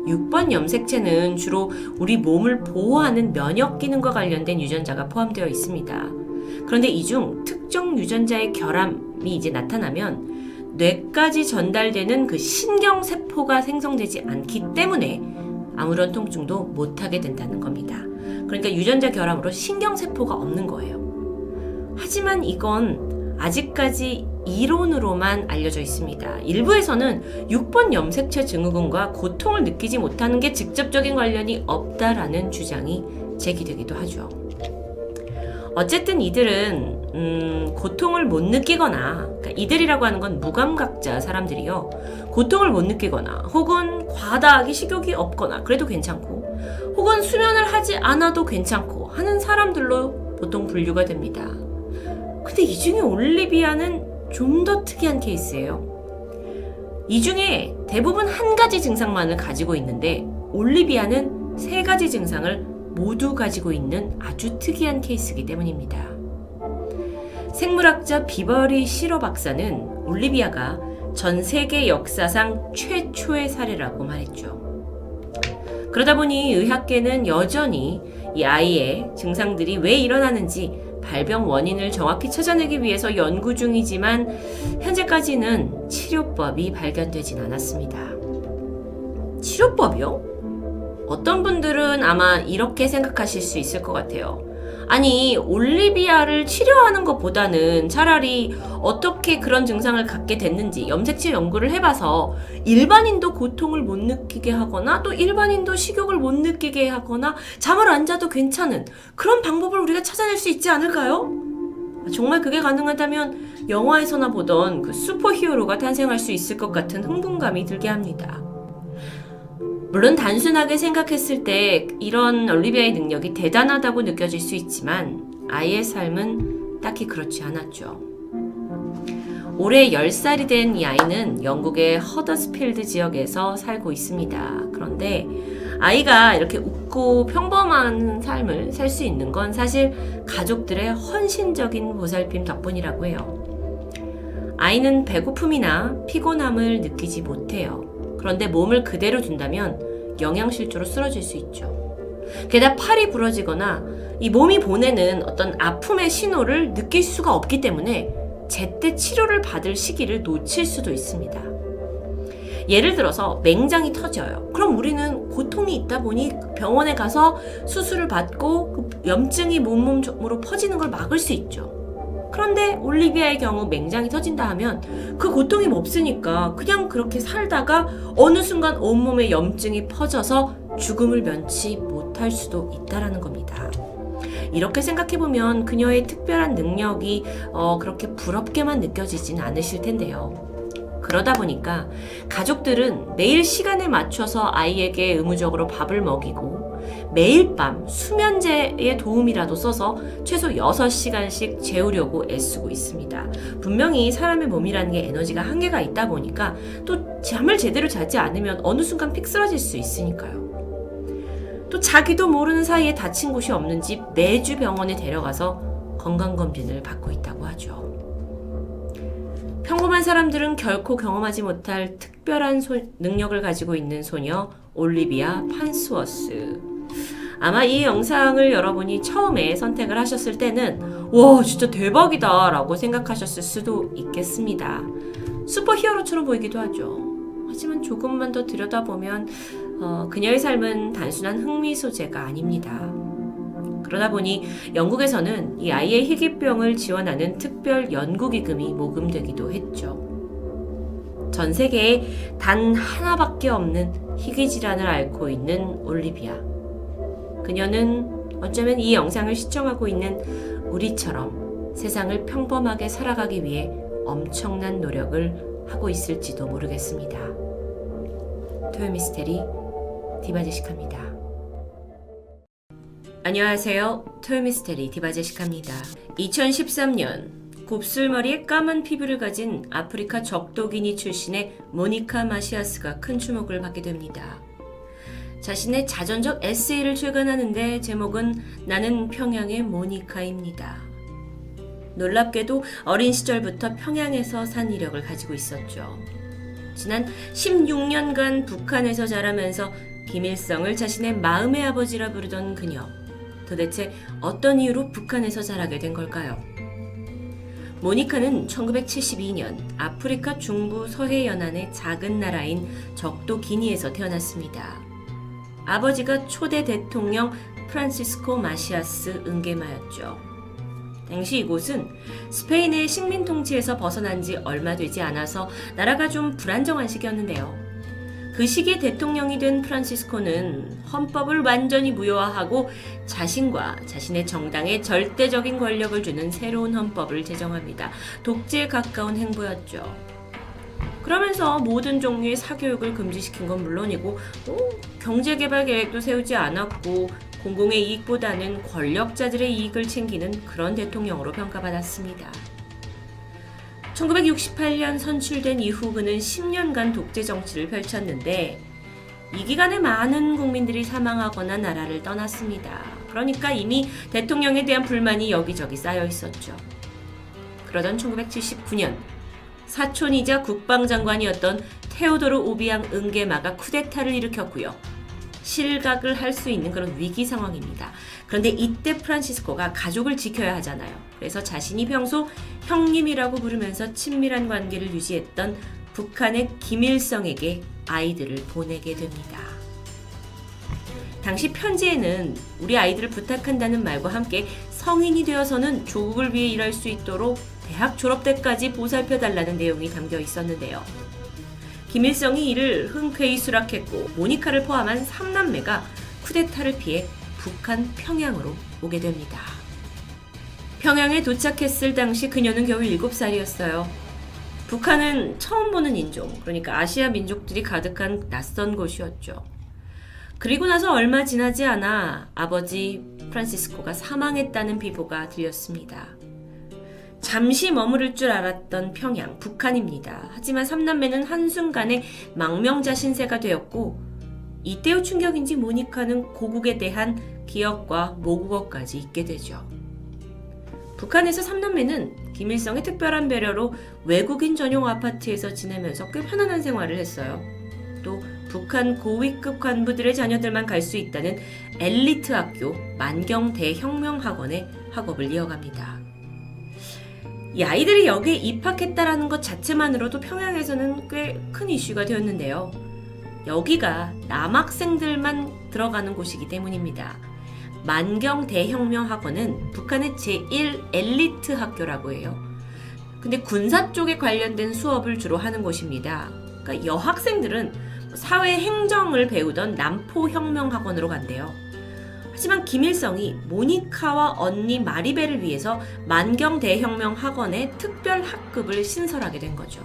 6번 염색체는 주로 우리 몸을 보호하는 면역 기능과 관련된 유전자가 포함되어 있습니다. 그런데 이 중 특정 유전자의 결함이 이제 나타나면 뇌까지 전달되는 그 신경세포가 생성되지 않기 때문에 아무런 통증도 못하게 된다는 겁니다. 그러니까 유전자 결함으로 신경세포가 없는 거예요. 하지만 이건 아직까지 이론으로만 알려져 있습니다. 일부에서는 6번 염색체 증후군과 고통을 느끼지 못하는 게 직접적인 관련이 없다라는 주장이 제기되기도 하죠. 어쨌든 이들은 고통을 못 느끼거나, 그러니까 이들이라고 하는 건 무감각자 사람들이요, 고통을 못 느끼거나 혹은 과다하게 식욕이 없거나 그래도 괜찮고 혹은 수면을 하지 않아도 괜찮고 하는 사람들로 보통 분류가 됩니다. 근데 이 중에 올리비아는 좀 더 특이한 케이스예요. 이 중에 대부분 한 가지 증상만을 가지고 있는데 올리비아는 3가지 증상을 모두 가지고 있는 아주 특이한 케이스이기 때문입니다. 생물학자 비버리 시러 박사는 올리비아가 전 세계 역사상 최초의 사례라고 말했죠. 그러다 보니 의학계는 여전히 이 아이의 증상들이 왜 일어나는지 발병 원인을 정확히 찾아내기 위해서 연구 중이지만 현재까지는 치료법이 발견되진 않았습니다. 치료법이요? 어떤 분들은 아마 이렇게 생각하실 수 있을 것 같아요. 아니, 올리비아를 치료하는 것보다는 차라리 어떻게 그런 증상을 갖게 됐는지 염색체 연구를 해봐서 일반인도 고통을 못 느끼게 하거나 또 일반인도 식욕을 못 느끼게 하거나 잠을 안 자도 괜찮은 그런 방법을 우리가 찾아낼 수 있지 않을까요? 정말 그게 가능하다면 영화에서나 보던 그 슈퍼히어로가 탄생할 수 있을 것 같은 흥분감이 들게 합니다. 물론 단순하게 생각했을 때 이런 올리비아의 능력이 대단하다고 느껴질 수 있지만 아이의 삶은 딱히 그렇지 않았죠. 올해 10살이 된 이 아이는 영국의 허더스필드 지역에서 살고 있습니다. 그런데 아이가 이렇게 웃고 평범한 삶을 살 수 있는 건 사실 가족들의 헌신적인 보살핌 덕분이라고 해요. 아이는 배고픔이나 피곤함을 느끼지 못해요. 그런데 몸을 그대로 둔다면 영양실조로 쓰러질 수 있죠. 게다가 팔이 부러지거나 이 몸이 보내는 어떤 아픔의 신호를 느낄 수가 없기 때문에 제때 치료를 받을 시기를 놓칠 수도 있습니다. 예를 들어서 맹장이 터져요. 그럼 우리는 고통이 있다 보니 병원에 가서 수술을 받고 그 염증이 몸으로 퍼지는 걸 막을 수 있죠. 그런데 올리비아의 경우 맹장이 터진다 하면 그 고통이 없으니까 그냥 그렇게 살다가 어느 순간 온몸에 염증이 퍼져서 죽음을 면치 못할 수도 있다라는 겁니다. 이렇게 생각해보면 그녀의 특별한 능력이 그렇게 부럽게만 느껴지진 않으실 텐데요. 그러다 보니까 가족들은 매일 시간에 맞춰서 아이에게 의무적으로 밥을 먹이고 매일 밤 수면제의 도움이라도 써서 최소 6시간씩 재우려고 애쓰고 있습니다. 분명히 사람의 몸이라는 게 에너지가 한계가 있다 보니까 또 잠을 제대로 자지 않으면 어느 순간 픽 쓰러질 수 있으니까요. 또 자기도 모르는 사이에 다친 곳이 없는지 매주 병원에 데려가서 건강검진을 받고 있다고 하죠. 평범한 사람들은 결코 경험하지 못할 특별한 능력을 가지고 있는 소녀 올리비아 판스워스. 아마 이 영상을 여러분이 처음에 선택을 하셨을 때는 와 진짜 대박이다 라고 생각하셨을 수도 있겠습니다. 슈퍼히어로처럼 보이기도 하죠. 하지만 조금만 더 들여다보면 그녀의 삶은 단순한 흥미 소재가 아닙니다. 그러다 보니 영국에서는 이 아이의 희귀병을 지원하는 특별 연구기금이 모금되기도 했죠. 전 세계에 단 하나밖에 없는 희귀 질환을 앓고 있는 올리비아. 그녀는 어쩌면 이 영상을 시청하고 있는 우리처럼 세상을 평범하게 살아가기 위해 엄청난 노력을 하고 있을지도 모르겠습니다. 토요미스테리 디바제시카입니다. 안녕하세요. 토요미스테리 디바제시카입니다. 2013년 곱슬머리에 까만 피부를 가진 아프리카 적도기니 출신의 모니카 마시아스가 큰 주목을 받게 됩니다. 자신의 자전적 에세이를 출간하는데 제목은 나는 평양의 모니카입니다. 놀랍게도 어린 시절부터 평양에서 산 이력을 가지고 있었죠. 지난 16년간 북한에서 자라면서 김일성을 자신의 마음의 아버지라 부르던 그녀. 도대체 어떤 이유로 북한에서 자라게 된 걸까요? 모니카는 1972년 아프리카 중부 서해 연안의 작은 나라인 적도 기니에서 태어났습니다. 아버지가 초대 대통령 프란시스코 마시아스 은게마였죠. 당시 이곳은 스페인의 식민 통치에서 벗어난 지 얼마 되지 않아서 나라가 좀 불안정한 시기였는데요. 그 시기에 대통령이 된 프란시스코는 헌법을 완전히 무효화하고 자신과 자신의 정당에 절대적인 권력을 주는 새로운 헌법을 제정합니다. 독재에 가까운 행보였죠. 그러면서 모든 종류의 사교육을 금지시킨 건 물론이고 경제개발 계획도 세우지 않았고 공공의 이익보다는 권력자들의 이익을 챙기는 그런 대통령으로 평가받았습니다. 1968년 선출된 이후 그는 10년간 독재 정치를 펼쳤는데 이 기간에 많은 국민들이 사망하거나 나라를 떠났습니다. 그러니까 이미 대통령에 대한 불만이 여기저기 쌓여 있었죠. 그러던 1979년 사촌이자 국방장관이었던 테오도르 오비앙 은게마가 쿠데타를 일으켰고요. 실각을 할 수 있는 그런 위기 상황입니다. 그런데 이때 프란시스코가 가족을 지켜야 하잖아요. 그래서 자신이 평소 형님이라고 부르면서 친밀한 관계를 유지했던 북한의 김일성에게 아이들을 보내게 됩니다. 당시 편지에는 우리 아이들을 부탁한다는 말과 함께 성인이 되어서는 조국을 위해 일할 수 있도록 대학 졸업 때까지 보살펴달라는 내용이 담겨 있었는데요. 김일성이 이를 흔쾌히 수락했고 모니카를 포함한 3남매가 쿠데타를 피해 북한 평양으로 오게 됩니다. 평양에 도착했을 당시 그녀는 겨우 7살이었어요. 북한은 처음 보는 인종, 그러니까 아시아 민족들이 가득한 낯선 곳이었죠. 그리고 나서 얼마 지나지 않아 아버지 프란시스코가 사망했다는 비보가 들렸습니다. 잠시 머무를 줄 알았던 평양, 북한입니다. 하지만 3남매는 한순간에 망명자 신세가 되었고 이때의 충격인지 모니카는 고국에 대한 기억과 모국어까지 잊게 되죠. 북한에서 3남매는 김일성의 특별한 배려로 외국인 전용 아파트에서 지내면서 꽤 편안한 생활을 했어요. 또 북한 고위급 관부들의 자녀들만 갈 수 있다는 엘리트 학교 만경대혁명학원에 학업을 이어갑니다. 이 아이들이 여기에 입학했다라는 것 자체만으로도 평양에서는 꽤 큰 이슈가 되었는데요. 여기가 남학생들만 들어가는 곳이기 때문입니다. 만경 대혁명학원은 북한의 제1 엘리트 학교라고 해요. 근데 군사 쪽에 관련된 수업을 주로 하는 곳입니다. 그러니까 여학생들은 사회 행정을 배우던 남포혁명학원으로 간대요. 하지만 김일성이 모니카와 언니 마리벨을 위해서 만경 대혁명학원에 특별 학급을 신설하게 된 거죠.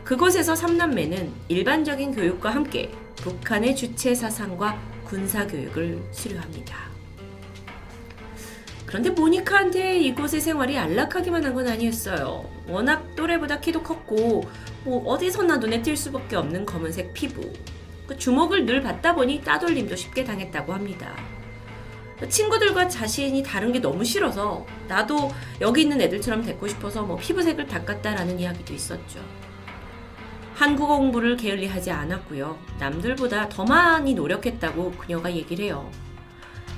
그곳에서 3남매는 일반적인 교육과 함께 북한의 주체 사상과 군사 교육을 수료합니다. 그런데 모니카한테 이곳의 생활이 안락하기만 한 건 아니었어요. 워낙 또래보다 키도 컸고 어디서나 눈에 띌 수밖에 없는 검은색 피부, 주목을 늘 받다 보니 따돌림도 쉽게 당했다고 합니다. 친구들과 자신이 다른 게 너무 싫어서 나도 여기 있는 애들처럼 됐고 싶어서 피부색을 닦았다라는 이야기도 있었죠. 한국어 공부를 게을리하지 않았고요. 남들보다 더 많이 노력했다고 그녀가 얘기를 해요.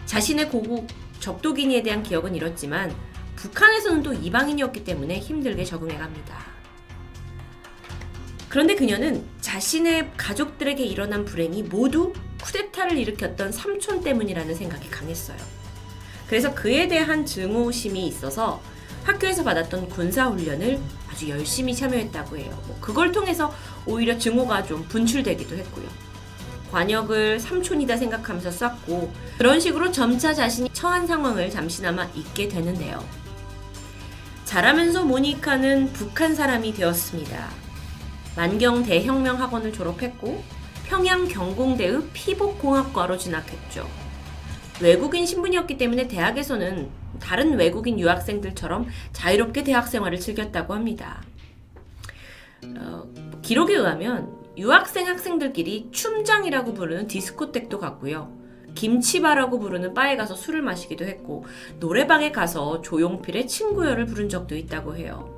자신의 고국 적도기니에 대한 기억은 잃었지만 북한에서는 또 이방인이었기 때문에 힘들게 적응해갑니다. 그런데 그녀는 자신의 가족들에게 일어난 불행이 모두 쿠데타를 일으켰던 삼촌 때문이라는 생각이 강했어요. 그래서 그에 대한 증오심이 있어서 학교에서 받았던 군사훈련을 아주 열심히 참여했다고 해요. 그걸 통해서 오히려 증오가 좀 분출되기도 했고요. 관역을 삼촌이다 생각하면서 쐈고 그런 식으로 점차 자신이 처한 상황을 잠시나마 잊게 되는데요. 자라면서 모니카는 북한 사람이 되었습니다. 만경 대혁명학원을 졸업했고 평양 경공대의 피복공학과로 진학했죠. 외국인 신분이었기 때문에 대학에서는 다른 외국인 유학생들처럼 자유롭게 대학 생활을 즐겼다고 합니다. 기록에 의하면 유학생 학생들끼리 춤장이라고 부르는 디스코텍도 갔고요. 김치바라고 부르는 바에 가서 술을 마시기도 했고 노래방에 가서 조용필의 친구여를 부른 적도 있다고 해요.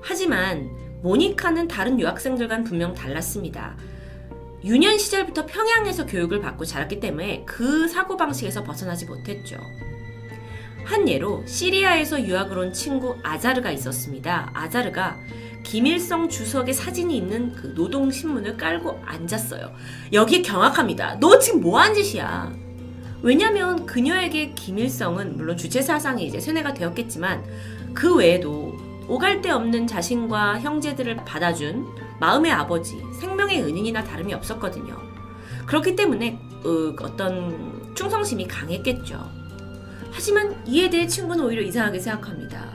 하지만 모니카는 다른 유학생들과는 분명 달랐습니다. 유년 시절부터 평양에서 교육을 받고 자랐기 때문에 그 사고방식에서 벗어나지 못했죠. 한 예로 시리아에서 유학을 온 친구 아자르가 있었습니다. 아자르가 김일성 주석의 사진이 있는 그 노동신문을 깔고 앉았어요. 여기 경악합니다. 너 지금 뭐한 짓이야? 왜냐면 그녀에게 김일성은 물론 주체 사상이 이제 세뇌가 되었겠지만 그 외에도 오갈 데 없는 자신과 형제들을 받아준 마음의 아버지, 생명의 은인이나 다름이 없었거든요. 그렇기 때문에 어떤 충성심이 강했겠죠. 하지만 이에 대해 친구는 오히려 이상하게 생각합니다.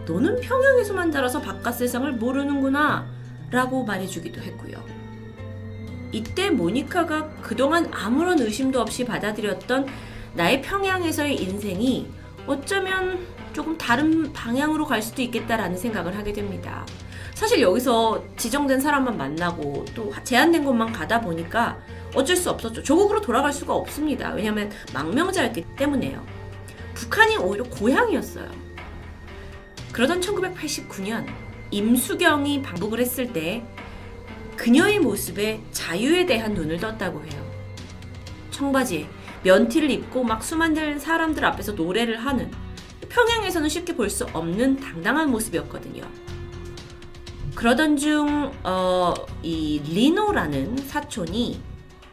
너는 평양에서만 자라서 바깥 세상을 모르는구나 라고 말해주기도 했고요. 이때 모니카가 그동안 아무런 의심도 없이 받아들였던 나의 평양에서의 인생이 어쩌면 조금 다른 방향으로 갈 수도 있겠다라는 생각을 하게 됩니다. 사실 여기서 지정된 사람만 만나고 또 제한된 곳만 가다 보니까 어쩔 수 없었죠. 조국으로 돌아갈 수가 없습니다. 왜냐하면 망명자였기 때문에요. 북한이 오히려 고향이었어요. 그러던 1989년 임수경이 방북을 했을 때 그녀의 모습에 자유에 대한 눈을 떴다고 해요. 청바지에 면티를 입고 막 수많은 사람들 앞에서 노래를 하는 평양에서는 쉽게 볼 수 없는 당당한 모습이었거든요. 그러던 중 이 리노라는 사촌이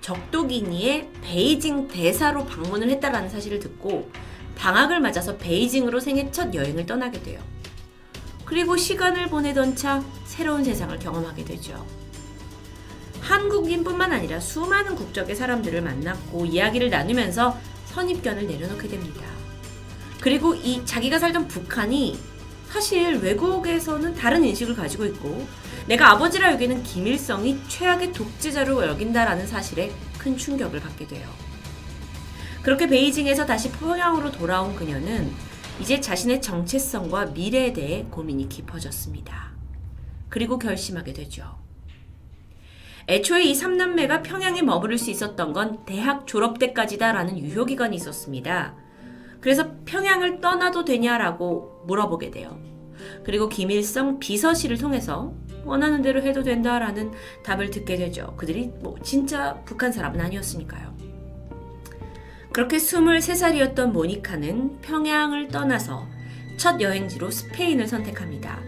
적도기니의 베이징 대사로 방문을 했다라는 사실을 듣고 방학을 맞아서 베이징으로 생애 첫 여행을 떠나게 돼요. 그리고 시간을 보내던 차 새로운 세상을 경험하게 되죠. 한국인뿐만 아니라 수많은 국적의 사람들을 만났고 이야기를 나누면서 선입견을 내려놓게 됩니다. 그리고 이 자기가 살던 북한이 사실 외국에서는 다른 인식을 가지고 있고 내가 아버지라 여기는 김일성이 최악의 독재자로 여긴다라는 사실에 큰 충격을 받게 돼요. 그렇게 베이징에서 다시 평양으로 돌아온 그녀는 이제 자신의 정체성과 미래에 대해 고민이 깊어졌습니다. 그리고 결심하게 되죠. 애초에 이 3남매가 평양에 머무를 수 있었던 건 대학 졸업 때까지다라는 유효기간이 있었습니다. 그래서 평양을 떠나도 되냐라고 물어보게 돼요. 그리고 김일성 비서실을 통해서 원하는 대로 해도 된다라는 답을 듣게 되죠. 그들이 진짜 북한 사람은 아니었으니까요. 그렇게 23살이었던 모니카는 평양을 떠나서 첫 여행지로 스페인을 선택합니다.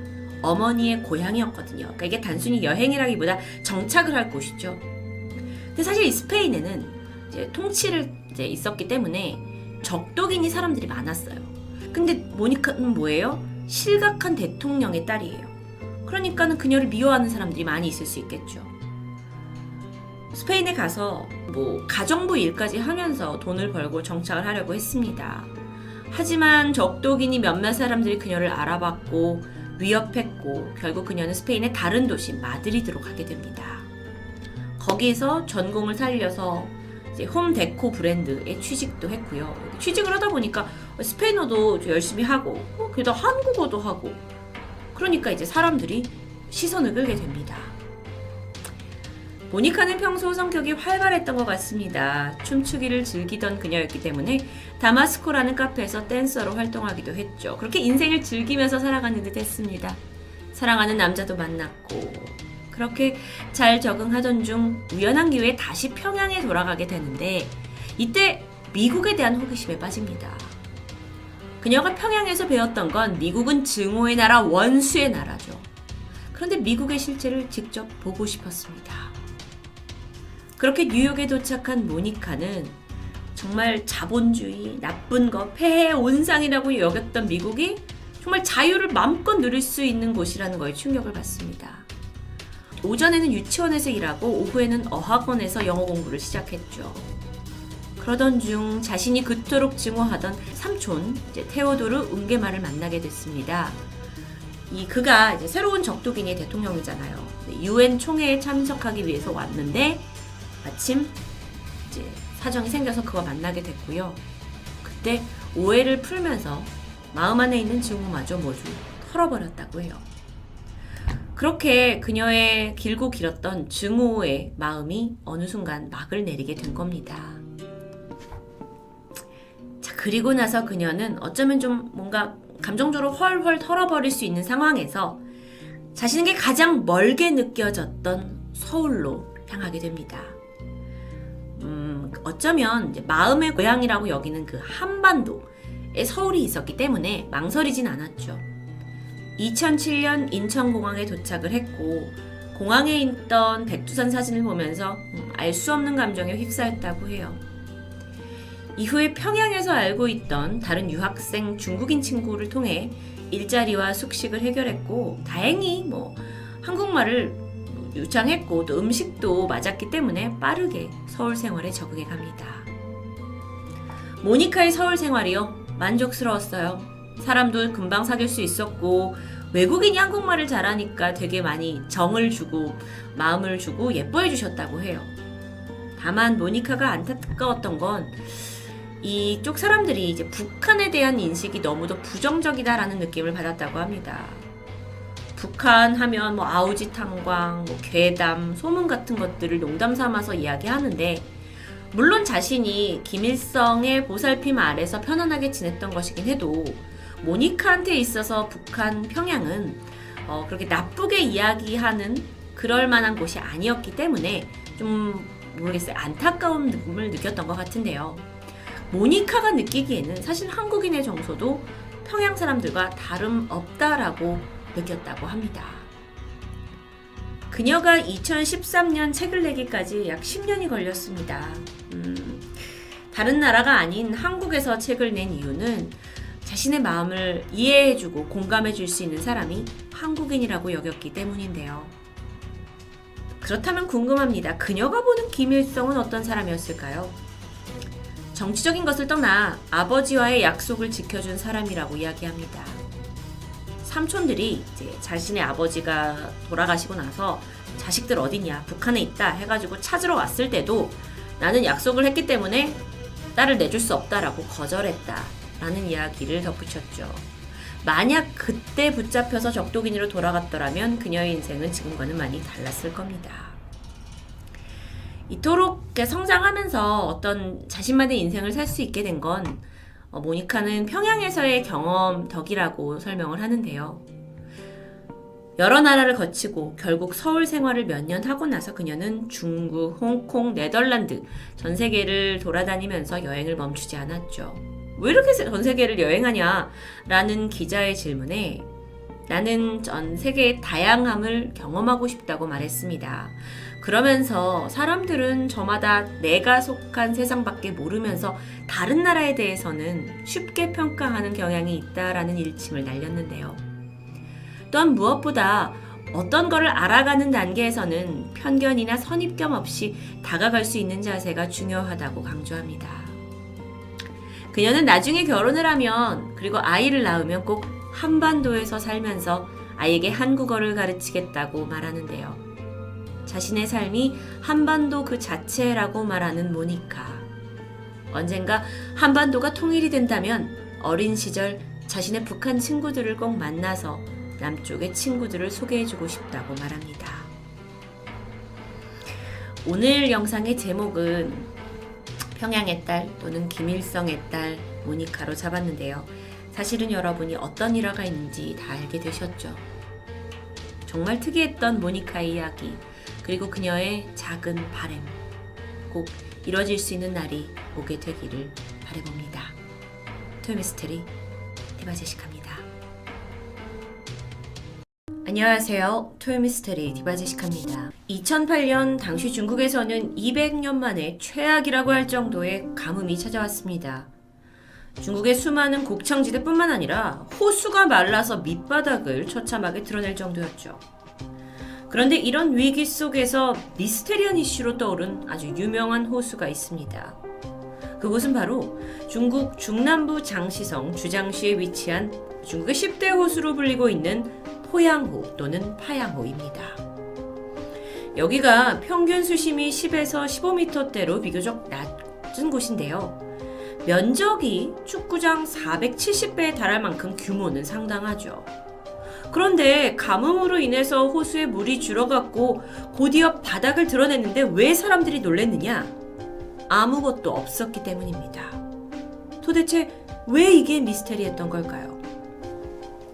어머니의 고향이었거든요. 그러니까 이게 단순히 여행이라기보다 정착을 할 곳이죠. 근데 사실 이 스페인에는 이제 통치를 이제 있었기 때문에 적독인이 사람들이 많았어요. 근데 모니카는 뭐예요? 실각한 대통령의 딸이에요. 그러니까는 그녀를 미워하는 사람들이 많이 있을 수 있겠죠. 스페인에 가서 뭐 가정부 일까지 하면서 돈을 벌고 정착을 하려고 했습니다. 하지만 적독인이 몇몇 사람들이 그녀를 알아봤고 위협했고 결국 그녀는 스페인의 다른 도시 마드리드로 가게 됩니다. 거기에서 전공을 살려서 이제 홈 데코 브랜드에 취직도 했고요. 취직을 하다 보니까 스페인어도 열심히 하고 게다가 한국어도 하고 그러니까 이제 사람들이 시선을 끌게 됩니다. 모니카는 평소 성격이 활발했던 것 같습니다. 춤추기를 즐기던 그녀였기 때문에 다마스코라는 카페에서 댄서로 활동하기도 했죠. 그렇게 인생을 즐기면서 살아가는 듯 했습니다. 사랑하는 남자도 만났고 그렇게 잘 적응하던 중 우연한 기회에 다시 평양에 돌아가게 되는데 이때 미국에 대한 호기심에 빠집니다. 그녀가 평양에서 배웠던 건 미국은 증오의 나라, 원수의 나라죠. 그런데 미국의 실체를 직접 보고 싶었습니다. 그렇게 뉴욕에 도착한 모니카는 정말 자본주의, 나쁜 것, 폐해의 온상이라고 여겼던 미국이 정말 자유를 마음껏 누릴 수 있는 곳이라는 거에 충격을 받습니다. 오전에는 유치원에서 일하고 오후에는 어학원에서 영어 공부를 시작했죠. 그러던 중 자신이 그토록 증오하던 삼촌 테오도르 운게마를 만나게 됐습니다. 그가 이제 새로운 적독인의 대통령이잖아요. UN 총회에 참석하기 위해서 왔는데 마침 이제 사정이 생겨서 그와 만나게 됐고요. 그때 오해를 풀면서 마음 안에 있는 증오마저 모두 털어버렸다고 해요. 그렇게 그녀의 길고 길었던 증오의 마음이 어느 순간 막을 내리게 된 겁니다. 자, 그리고 나서 그녀는 어쩌면 좀 뭔가 감정적으로 헐헐 털어버릴 수 있는 상황에서 자신에게 가장 멀게 느껴졌던 서울로 향하게 됩니다. 어쩌면 이제 마음의 고향이라고 여기는 그 한반도에 서울이 있었기 때문에 망설이진 않았죠. 2007년 인천공항에 도착을 했고 공항에 있던 백두산 사진을 보면서 알 수 없는 감정에 휩싸였다고 해요. 이후에 평양에서 알고 있던 다른 유학생 중국인 친구를 통해 일자리와 숙식을 해결했고 다행히 한국말을 유창했고 또 음식도 맞았기 때문에 빠르게 서울 생활에 적응해 갑니다. 모니카의 서울 생활이요? 만족스러웠어요. 사람도 금방 사귈 수 있었고 외국인이 한국말을 잘하니까 되게 많이 정을 주고 마음을 주고 예뻐해 주셨다고 해요. 다만 모니카가 안타까웠던 건 이쪽 사람들이 이제 북한에 대한 인식이 너무도 부정적이다라는 느낌을 받았다고 합니다. 북한 하면 아우지 탄광, 괴담, 소문 같은 것들을 농담 삼아서 이야기하는데 물론 자신이 김일성의 보살핌 아래서 편안하게 지냈던 것이긴 해도 모니카한테 있어서 북한, 평양은 그렇게 나쁘게 이야기하는 그럴 만한 곳이 아니었기 때문에 좀 모르겠어요. 안타까운 느낌을 느꼈던 것 같은데요. 모니카가 느끼기에는 사실 한국인의 정서도 평양 사람들과 다름없다라고 느꼈다고 합니다. 그녀가 2013년 책을 내기까지 약 10년이 걸렸습니다. 다른 나라가 아닌 한국에서 책을 낸 이유는 자신의 마음을 이해해주고 공감해줄 수 있는 사람이 한국인이라고 여겼기 때문인데요. 그렇다면 궁금합니다. 그녀가 보는 김일성은 어떤 사람이었을까요? 정치적인 것을 떠나 아버지와의 약속을 지켜준 사람이라고 이야기합니다. 삼촌들이 이제 자신의 아버지가 돌아가시고 나서 자식들 어디냐, 북한에 있다 해가지고 찾으러 왔을 때도 나는 약속을 했기 때문에 딸을 내줄 수 없다라고 거절했다라는 이야기를 덧붙였죠. 만약 그때 붙잡혀서 적독인으로 돌아갔더라면 그녀의 인생은 지금과는 많이 달랐을 겁니다. 이토록 성장하면서 어떤 자신만의 인생을 살 수 있게 된 건 모니카는 평양에서의 경험 덕이라고 설명을 하는데요. 여러 나라를 거치고 결국 서울 생활을 몇 년 하고 나서 그녀는 중국, 홍콩, 네덜란드 전 세계를 돌아다니면서 여행을 멈추지 않았죠. 왜 이렇게 전 세계를 여행하냐? 라는 기자의 질문에 나는 전 세계의 다양함을 경험하고 싶다고 말했습니다. 그러면서 사람들은 저마다 내가 속한 세상밖에 모르면서 다른 나라에 대해서는 쉽게 평가하는 경향이 있다라는 일침을 날렸는데요. 또한 무엇보다 어떤 거를 알아가는 단계에서는 편견이나 선입견 없이 다가갈 수 있는 자세가 중요하다고 강조합니다. 그녀는 나중에 결혼을 하면 그리고 아이를 낳으면 꼭 한반도에서 살면서 아이에게 한국어를 가르치겠다고 말하는데요. 자신의 삶이 한반도 그 자체라고 말하는 모니카. 언젠가 한반도가 통일이 된다면 어린 시절 자신의 북한 친구들을 꼭 만나서 남쪽의 친구들을 소개해주고 싶다고 말합니다. 오늘 영상의 제목은 평양의 딸 또는 김일성의 딸 모니카로 잡았는데요. 사실은 여러분이 어떤 일화가 있는지 다 알게 되셨죠. 정말 특이했던 모니카의 이야기, 그리고 그녀의 작은 바람, 꼭 이뤄질 수 있는 날이 오게 되기를 바라봅니다. 토요미스테리 디바제시카입니다. 안녕하세요. 토요미스테리 디바제시카입니다. 2008년 당시 중국에서는 200년 만에 최악이라고 할 정도의 가뭄이 찾아왔습니다. 중국의 수많은 곡창지대뿐만 아니라 호수가 말라서 밑바닥을 처참하게 드러낼 정도였죠. 그런데 이런 위기 속에서 미스테리한 이슈로 떠오른 아주 유명한 호수가 있습니다. 그곳은 바로 중국 중남부 장시성 주장시에 위치한 중국의 10대 호수로 불리고 있는 포양호 또는 파양호입니다. 여기가 평균 수심이 10에서 15m대로 비교적 낮은 곳인데요. 면적이 축구장 470배에 달할 만큼 규모는 상당하죠. 그런데 가뭄으로 인해서 호수에 물이 줄어갔고 곧이어 바닥을 드러냈는데 왜 사람들이 놀랐느냐? 아무것도 없었기 때문입니다. 도대체 왜 이게 미스테리했던 걸까요?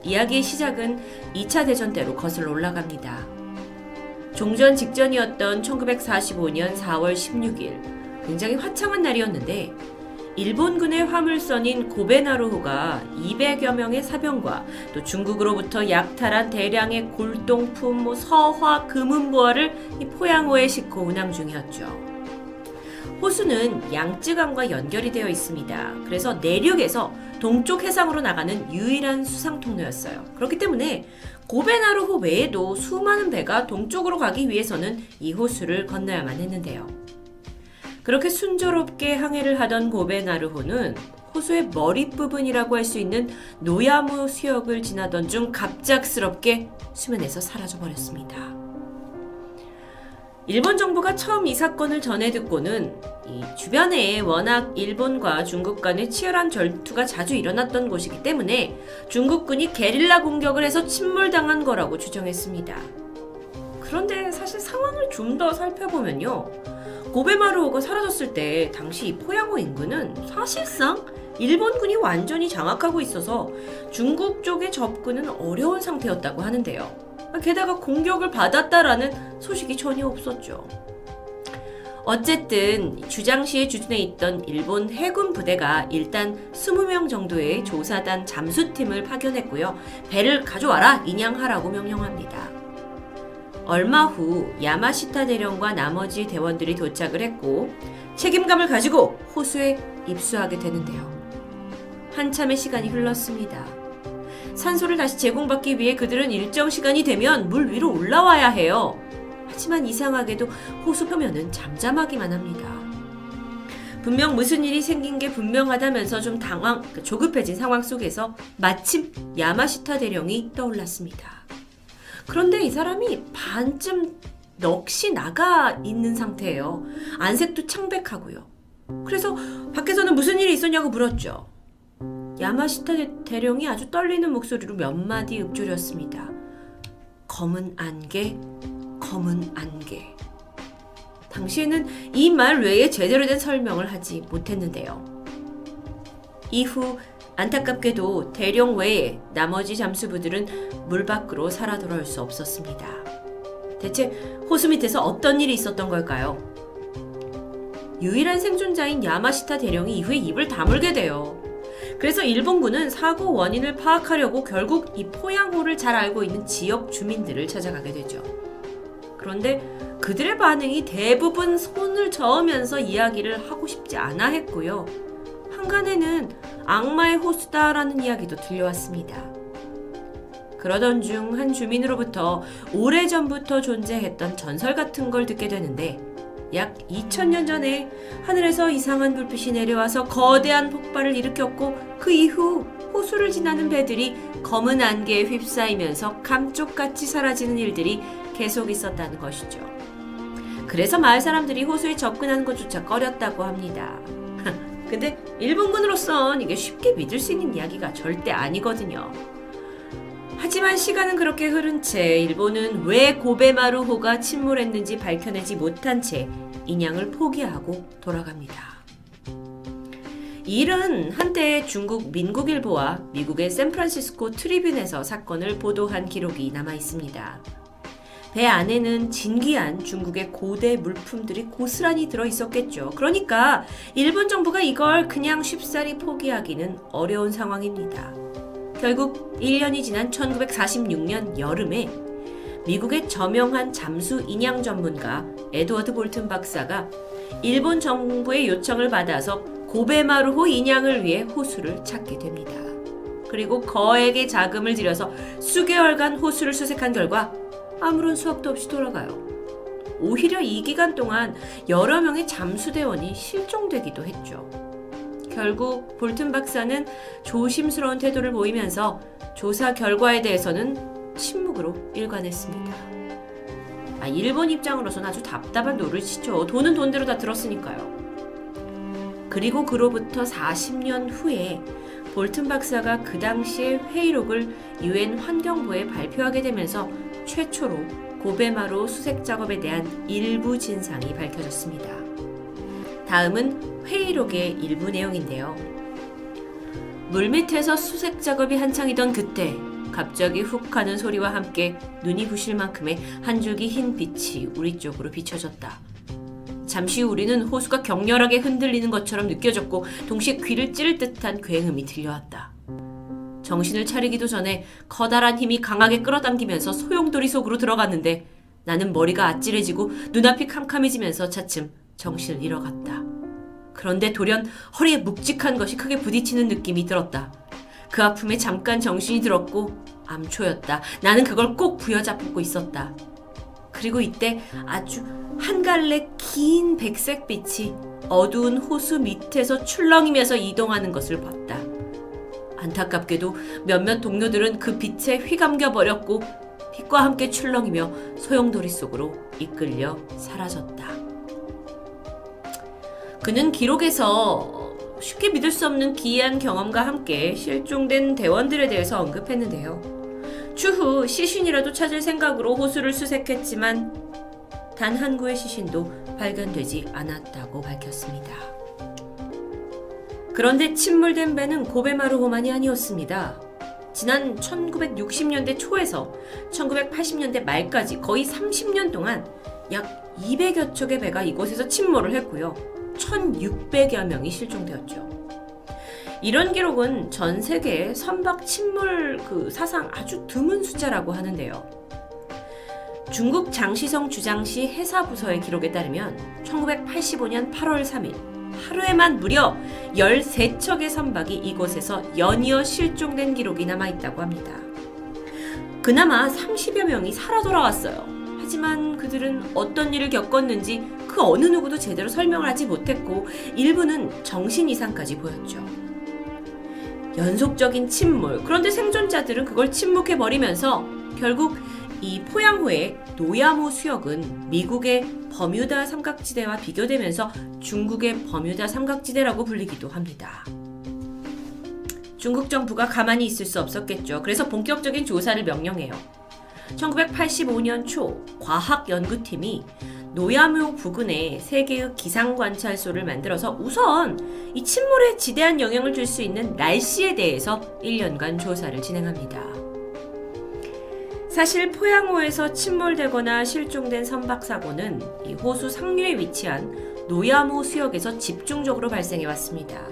이야기의 시작은 2차 대전 때로 거슬러 올라갑니다. 종전 직전이었던 1945년 4월 16일, 굉장히 화창한 날이었는데 일본군의 화물선인 고베나루호가 200여 명의 사병과 또 중국으로부터 약탈한 대량의 골동품, 서화, 금은보화를 이 포양호에 싣고 운항 중이었죠. 호수는 양쯔강과 연결이 되어 있습니다. 그래서 내륙에서 동쪽 해상으로 나가는 유일한 수상 통로였어요. 그렇기 때문에 고베나루호 외에도 수많은 배가 동쪽으로 가기 위해서는 이 호수를 건너야만 했는데요. 그렇게 순조롭게 항해를 하던 고베나루호는 호수의 머릿부분이라고 할 수 있는 노야무 수역을 지나던 중 갑작스럽게 수면에서 사라져버렸습니다. 일본 정부가 처음 이 사건을 전해 듣고는 이 주변에 워낙 일본과 중국 간의 치열한 전투가 자주 일어났던 곳이기 때문에 중국군이 게릴라 공격을 해서 침몰당한 거라고 추정했습니다. 그런데 사실 상황을 좀 더 살펴보면요. 고베마루호가 사라졌을 때 당시 이 포양호 인근은 사실상 일본군이 완전히 장악하고 있어서 중국 쪽의 접근은 어려운 상태였다고 하는데요. 게다가 공격을 받았다라는 소식이 전혀 없었죠. 어쨌든 주장시에 주둔해 있던 일본 해군 부대가 일단 20명 정도의 조사단 잠수팀을 파견했고요. 배를 가져와라, 인양하라고 명령합니다. 얼마 후 야마시타 대령과 나머지 대원들이 도착을 했고 책임감을 가지고 호수에 입수하게 되는데요. 한참의 시간이 흘렀습니다. 산소를 다시 제공받기 위해 그들은 일정 시간이 되면 물 위로 올라와야 해요. 하지만 이상하게도 호수 표면은 잠잠하기만 합니다. 분명 무슨 일이 생긴 게 분명하다면서 좀 조급해진 상황 속에서 마침 야마시타 대령이 떠올랐습니다. 그런데 이 사람이 반쯤 넋이 나가 있는 상태예요. 안색도 창백하고요. 그래서 밖에서는 무슨 일이 있었냐고 물었죠. 야마시타 대령이 아주 떨리는 목소리로 몇 마디 읊조렸습니다. 검은 안개, 검은 안개. 당시에는 이 말 외에 제대로 된 설명을 하지 못했는데요. 이후 안타깝게도 대령 외에 나머지 잠수부들은 물 밖으로 살아 돌아올 수 없었습니다. 대체 호수 밑에서 어떤 일이 있었던 걸까요? 유일한 생존자인 야마시타 대령이 이후에 입을 다물게 돼요. 그래서 일본군은 사고 원인을 파악하려고 결국 이 포양호를 잘 알고 있는 지역 주민들을 찾아가게 되죠. 그런데 그들의 반응이 대부분 손을 저으면서 이야기를 하고 싶지 않아 했고요. 한간에는 악마의 호수다라는 이야기도 들려왔습니다. 그러던 중 한 주민으로부터 오래전부터 존재했던 전설 같은 걸 듣게 되는데, 약 2000년 전에 하늘에서 이상한 불빛이 내려와서 거대한 폭발을 일으켰고, 그 이후 호수를 지나는 배들이 검은 안개에 휩싸이면서 감쪽같이 사라지는 일들이 계속 있었다는 것이죠. 그래서 마을 사람들이 호수에 접근하는 것조차 꺼렸다고 합니다. 근데 일본군으로선 이게 쉽게 믿을 수 있는 이야기가 절대 아니거든요. 하지만 시간은 그렇게 흐른 채 일본은 왜 고베마루호가 침몰했는지 밝혀내지 못한 채 인양을 포기하고 돌아갑니다. 이 일은 한때 중국 민국일보와 미국의 샌프란시스코 트리뷴에서 사건을 보도한 기록이 남아 있습니다. 배 안에는 진귀한 중국의 고대 물품들이 고스란히 들어 있었겠죠. 그러니까 일본 정부가 이걸 그냥 쉽사리 포기하기는 어려운 상황입니다. 결국 1년이 지난 1946년 여름에 미국의 저명한 잠수 인양 전문가 에드워드 볼튼 박사가 일본 정부의 요청을 받아서 고베마루호 인양을 위해 호수를 찾게 됩니다. 그리고 거액의 자금을 들여서 수개월간 호수를 수색한 결과 아무런 수확도 없이 돌아가요. 오히려 이 기간 동안 여러 명의 잠수대원이 실종되기도 했죠. 결국 볼튼 박사는 조심스러운 태도를 보이면서 조사 결과에 대해서는 침묵으로 일관했습니다. 일본 입장으로서는 아주 답답한 노릇이죠. 돈은 돈대로 다 들었으니까요. 그리고 그로부터 40년 후에 볼튼 박사가 그 당시의 회의록을 UN 환경부에 발표하게 되면서 최초로 고베마루 수색 작업에 대한 일부 진상이 밝혀졌습니다. 다음은 회의록의 일부 내용인데요. 물밑에서 수색 작업이 한창이던 그때 갑자기 훅 하는 소리와 함께 눈이 부실 만큼의 한 줄기 흰 빛이 우리 쪽으로 비춰졌다. 잠시 후 우리는 호수가 격렬하게 흔들리는 것처럼 느껴졌고 동시에 귀를 찌를 듯한 굉음이 들려왔다. 정신을 차리기도 전에 커다란 힘이 강하게 끌어당기면서 소용돌이 속으로 들어갔는데 나는 머리가 아찔해지고 눈앞이 캄캄해지면서 차츰 정신을 잃어갔다. 그런데 돌연 허리에 묵직한 것이 크게 부딪히는 느낌이 들었다. 그 아픔에 잠깐 정신이 들었고 암초였다. 나는 그걸 꼭 부여잡고 있었다. 그리고 이때 아주 한 갈래 긴 백색 빛이 어두운 호수 밑에서 출렁이면서 이동하는 것을 봤다. 안타깝게도 몇몇 동료들은 그 빛에 휘감겨 버렸고 빛과 함께 출렁이며 소용돌이 속으로 이끌려 사라졌다. 그는 기록에서 쉽게 믿을 수 없는 기이한 경험과 함께 실종된 대원들에 대해서 언급했는데요. 추후 시신이라도 찾을 생각으로 호수를 수색했지만 단 한 구의 시신도 발견되지 않았다고 밝혔습니다. 그런데 침몰된 배는 고베마루호만이 아니었습니다. 지난 1960년대 초에서 1980년대 말까지 거의 30년 동안 약 200여 척의 배가 이곳에서 침몰을 했고요. 1,600여 명이 실종되었죠. 이런 기록은 전 세계 선박 침몰 사상 아주 드문 숫자라고 하는데요. 중국 장시성 주장시 해사부서의 기록에 따르면 1985년 8월 3일 하루에만 무려 13척의 선박이 이곳에서 연이어 실종된 기록이 남아있다고 합니다. 그나마 30여 명이 살아 돌아왔어요. 하지만 그들은 어떤 일을 겪었는지 그 어느 누구도 제대로 설명을 하지 못했고 일부는 정신 이상까지 보였죠. 연속적인 침몰, 그런데 생존자들은 그걸 침묵해버리면서 결국 이 포양호의 노야모 수역은 미국의 버뮤다 삼각지대와 비교되면서 중국의 버뮤다 삼각지대라고 불리기도 합니다. 중국 정부가 가만히 있을 수 없었겠죠. 그래서 본격적인 조사를 명령해요. 1985년 초 과학연구팀이 노야모 부근에 3개의 기상관찰소를 만들어서 우선 이 침몰에 지대한 영향을 줄 수 있는 날씨에 대해서 1년간 조사를 진행합니다. 사실 포양호에서 침몰되거나 실종된 선박사고는 이 호수 상류에 위치한 노야모 수역에서 집중적으로 발생해왔습니다.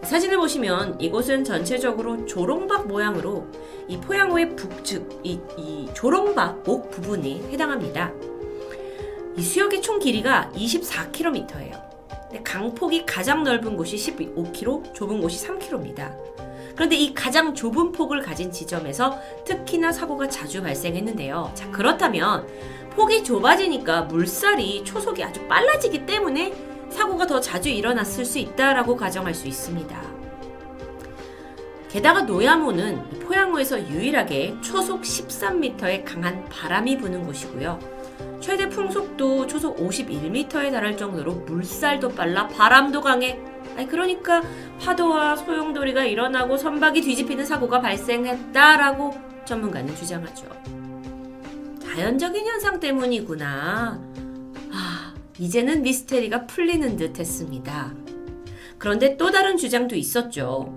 사진을 보시면 이곳은 전체적으로 조롱박 모양으로 이 포양호의 북측, 이 조롱박 목 부분이 해당합니다. 이 수역의 총 길이가 24km예요. 강폭이 가장 넓은 곳이 15km, 좁은 곳이 3km입니다. 그런데 이 가장 좁은 폭을 가진 지점에서 특히나 사고가 자주 발생했는데요. 자, 그렇다면 폭이 좁아지니까 물살이 초속이 아주 빨라지기 때문에 사고가 더 자주 일어났을 수 있다라고 가정할 수 있습니다. 게다가 노야모는 포양호에서 유일하게 초속 13m의 강한 바람이 부는 곳이고요. 최대 풍속도 초속 51m에 달할 정도로 물살도 빨라 바람도 강해. 그러니까 파도와 소용돌이가 일어나고 선박이 뒤집히는 사고가 발생했다라고 전문가는 주장하죠. 자연적인 현상 때문이구나. 이제는 미스테리가 풀리는 듯 했습니다. 그런데 또 다른 주장도 있었죠.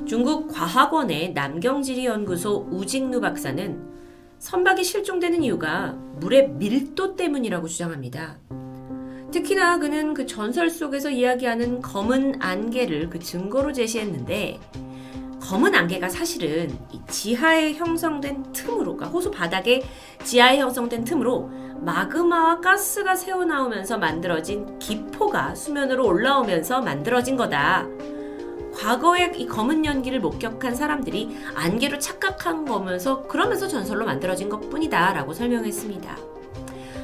중국 과학원의 남경지리연구소 우직루 박사는 선박이 실종되는 이유가 물의 밀도 때문이라고 주장합니다. 특히나 그는 그 전설 속에서 이야기하는 검은 안개를 그 증거로 제시했는데, 검은 안개가 사실은 이 지하에 형성된 틈으로, 그러니까 호수 바닥에 지하에 형성된 틈으로 마그마와 가스가 새어나오면서 만들어진 기포가 수면으로 올라오면서 만들어진 거다. 과거에 이 검은 연기를 목격한 사람들이 안개로 착각한 거면서 그러면서 전설로 만들어진 것뿐이다 라고 설명했습니다.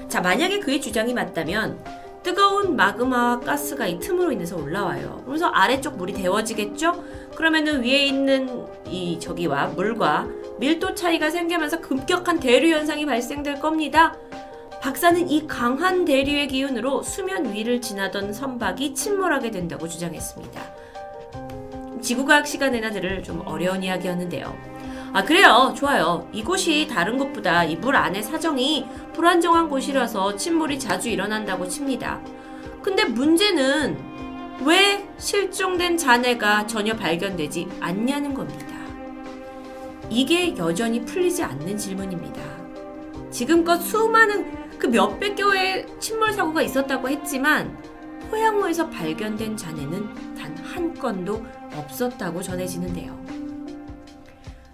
자, 만약에 그의 주장이 맞다면 뜨거운 마그마와 가스가 이 틈으로 인해서 올라와요. 그래서 아래쪽 물이 데워지겠죠? 그러면은 위에 있는 이 저기와 물과 밀도 차이가 생기면서 급격한 대류 현상이 발생될 겁니다. 박사는 이 강한 대류의 기운으로 수면 위를 지나던 선박이 침몰하게 된다고 주장했습니다. 지구과학 시간에나 들을 좀 어려운 이야기였는데요. 그래요. 좋아요. 이곳이 다른 곳보다 이 물 안의 사정이 불안정한 곳이라서 침몰이 자주 일어난다고 칩니다. 근데 문제는 왜 실종된 잔해가 전혀 발견되지 않냐는 겁니다. 이게 여전히 풀리지 않는 질문입니다. 지금껏 수많은 그 몇백 개의 침몰 사고가 있었다고 했지만 포양호에서 발견된 잔해는 단 한 건도 없었다고 전해지는데요.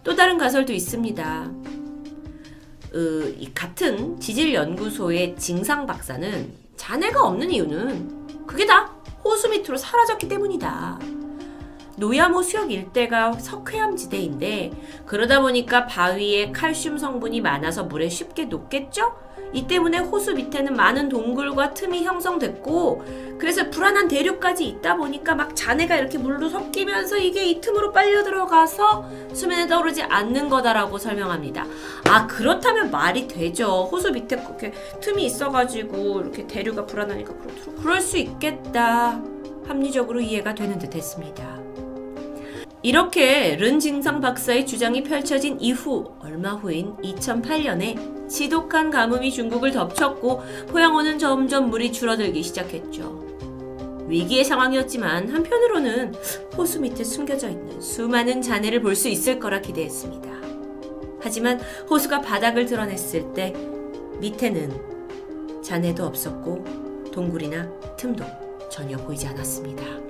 또 다른 가설도 있습니다. 이 같은 지질연구소의 징상 박사는 잔해가 없는 이유는 그게 다 호수 밑으로 사라졌기 때문이다. 노야모 수역 일대가 석회암 지대인데 그러다 보니까 바위에 칼슘 성분이 많아서 물에 쉽게 녹겠죠? 이 때문에 호수 밑에는 많은 동굴과 틈이 형성됐고, 그래서 불안한 대류까지 있다 보니까 막 잔해가 이렇게 물로 섞이면서 이게 이 틈으로 빨려 들어가서 수면에 떠오르지 않는 거다라고 설명합니다. 그렇다면 말이 되죠. 호수 밑에 그렇게 틈이 있어가지고 이렇게 대류가 불안하니까 그럴 수 있겠다. 합리적으로 이해가 되는 듯 했습니다. 이렇게 른징상 박사의 주장이 펼쳐진 이후 얼마 후인 2008년에 지독한 가뭄이 중국을 덮쳤고 포양호는 점점 물이 줄어들기 시작했죠. 위기의 상황이었지만 한편으로는 호수 밑에 숨겨져 있는 수많은 잔해를 볼 수 있을 거라 기대했습니다. 하지만 호수가 바닥을 드러냈을 때 밑에는 잔해도 없었고 동굴이나 틈도 전혀 보이지 않았습니다.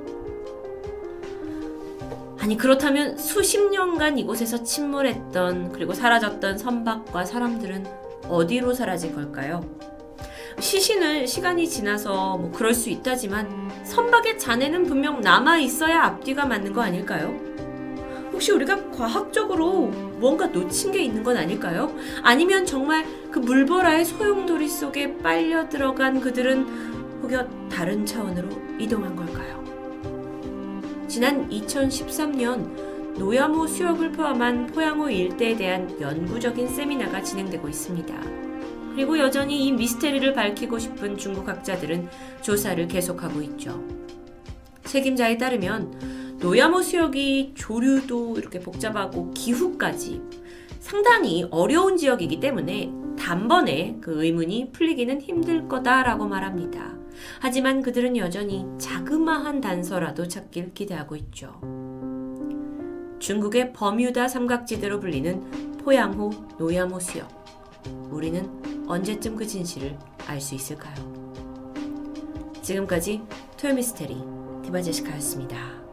그렇다면 수십 년간 이곳에서 침몰했던 그리고 사라졌던 선박과 사람들은 어디로 사라진 걸까요? 시간이 지나서 그럴 수 있다지만 선박의 잔해는 분명 남아 있어야 앞뒤가 맞는 거 아닐까요? 혹시 우리가 과학적으로 뭔가 놓친 게 있는 건 아닐까요? 아니면 정말 그 물보라의 소용돌이 속에 빨려 들어간 그들은 혹여 다른 차원으로 이동한 걸까요? 지난 2013년 노야모 수역을 포함한 포양호 일대에 대한 연구적인 세미나가 진행되고 있습니다. 그리고 여전히 이 미스테리를 밝히고 싶은 중국 학자들은 조사를 계속하고 있죠. 책임자에 따르면 노야모 수역이 조류도 이렇게 복잡하고 기후까지 상당히 어려운 지역이기 때문에 단번에 그 의문이 풀리기는 힘들 거다라고 말합니다. 하지만 그들은 여전히 자그마한 단서라도 찾길 기대하고 있죠. 중국의 버뮤다 삼각지대로 불리는 포양호 노야모 수역. 우리는 언제쯤 그 진실을 알 수 있을까요? 지금까지 토요미스테리 디바제시카였습니다.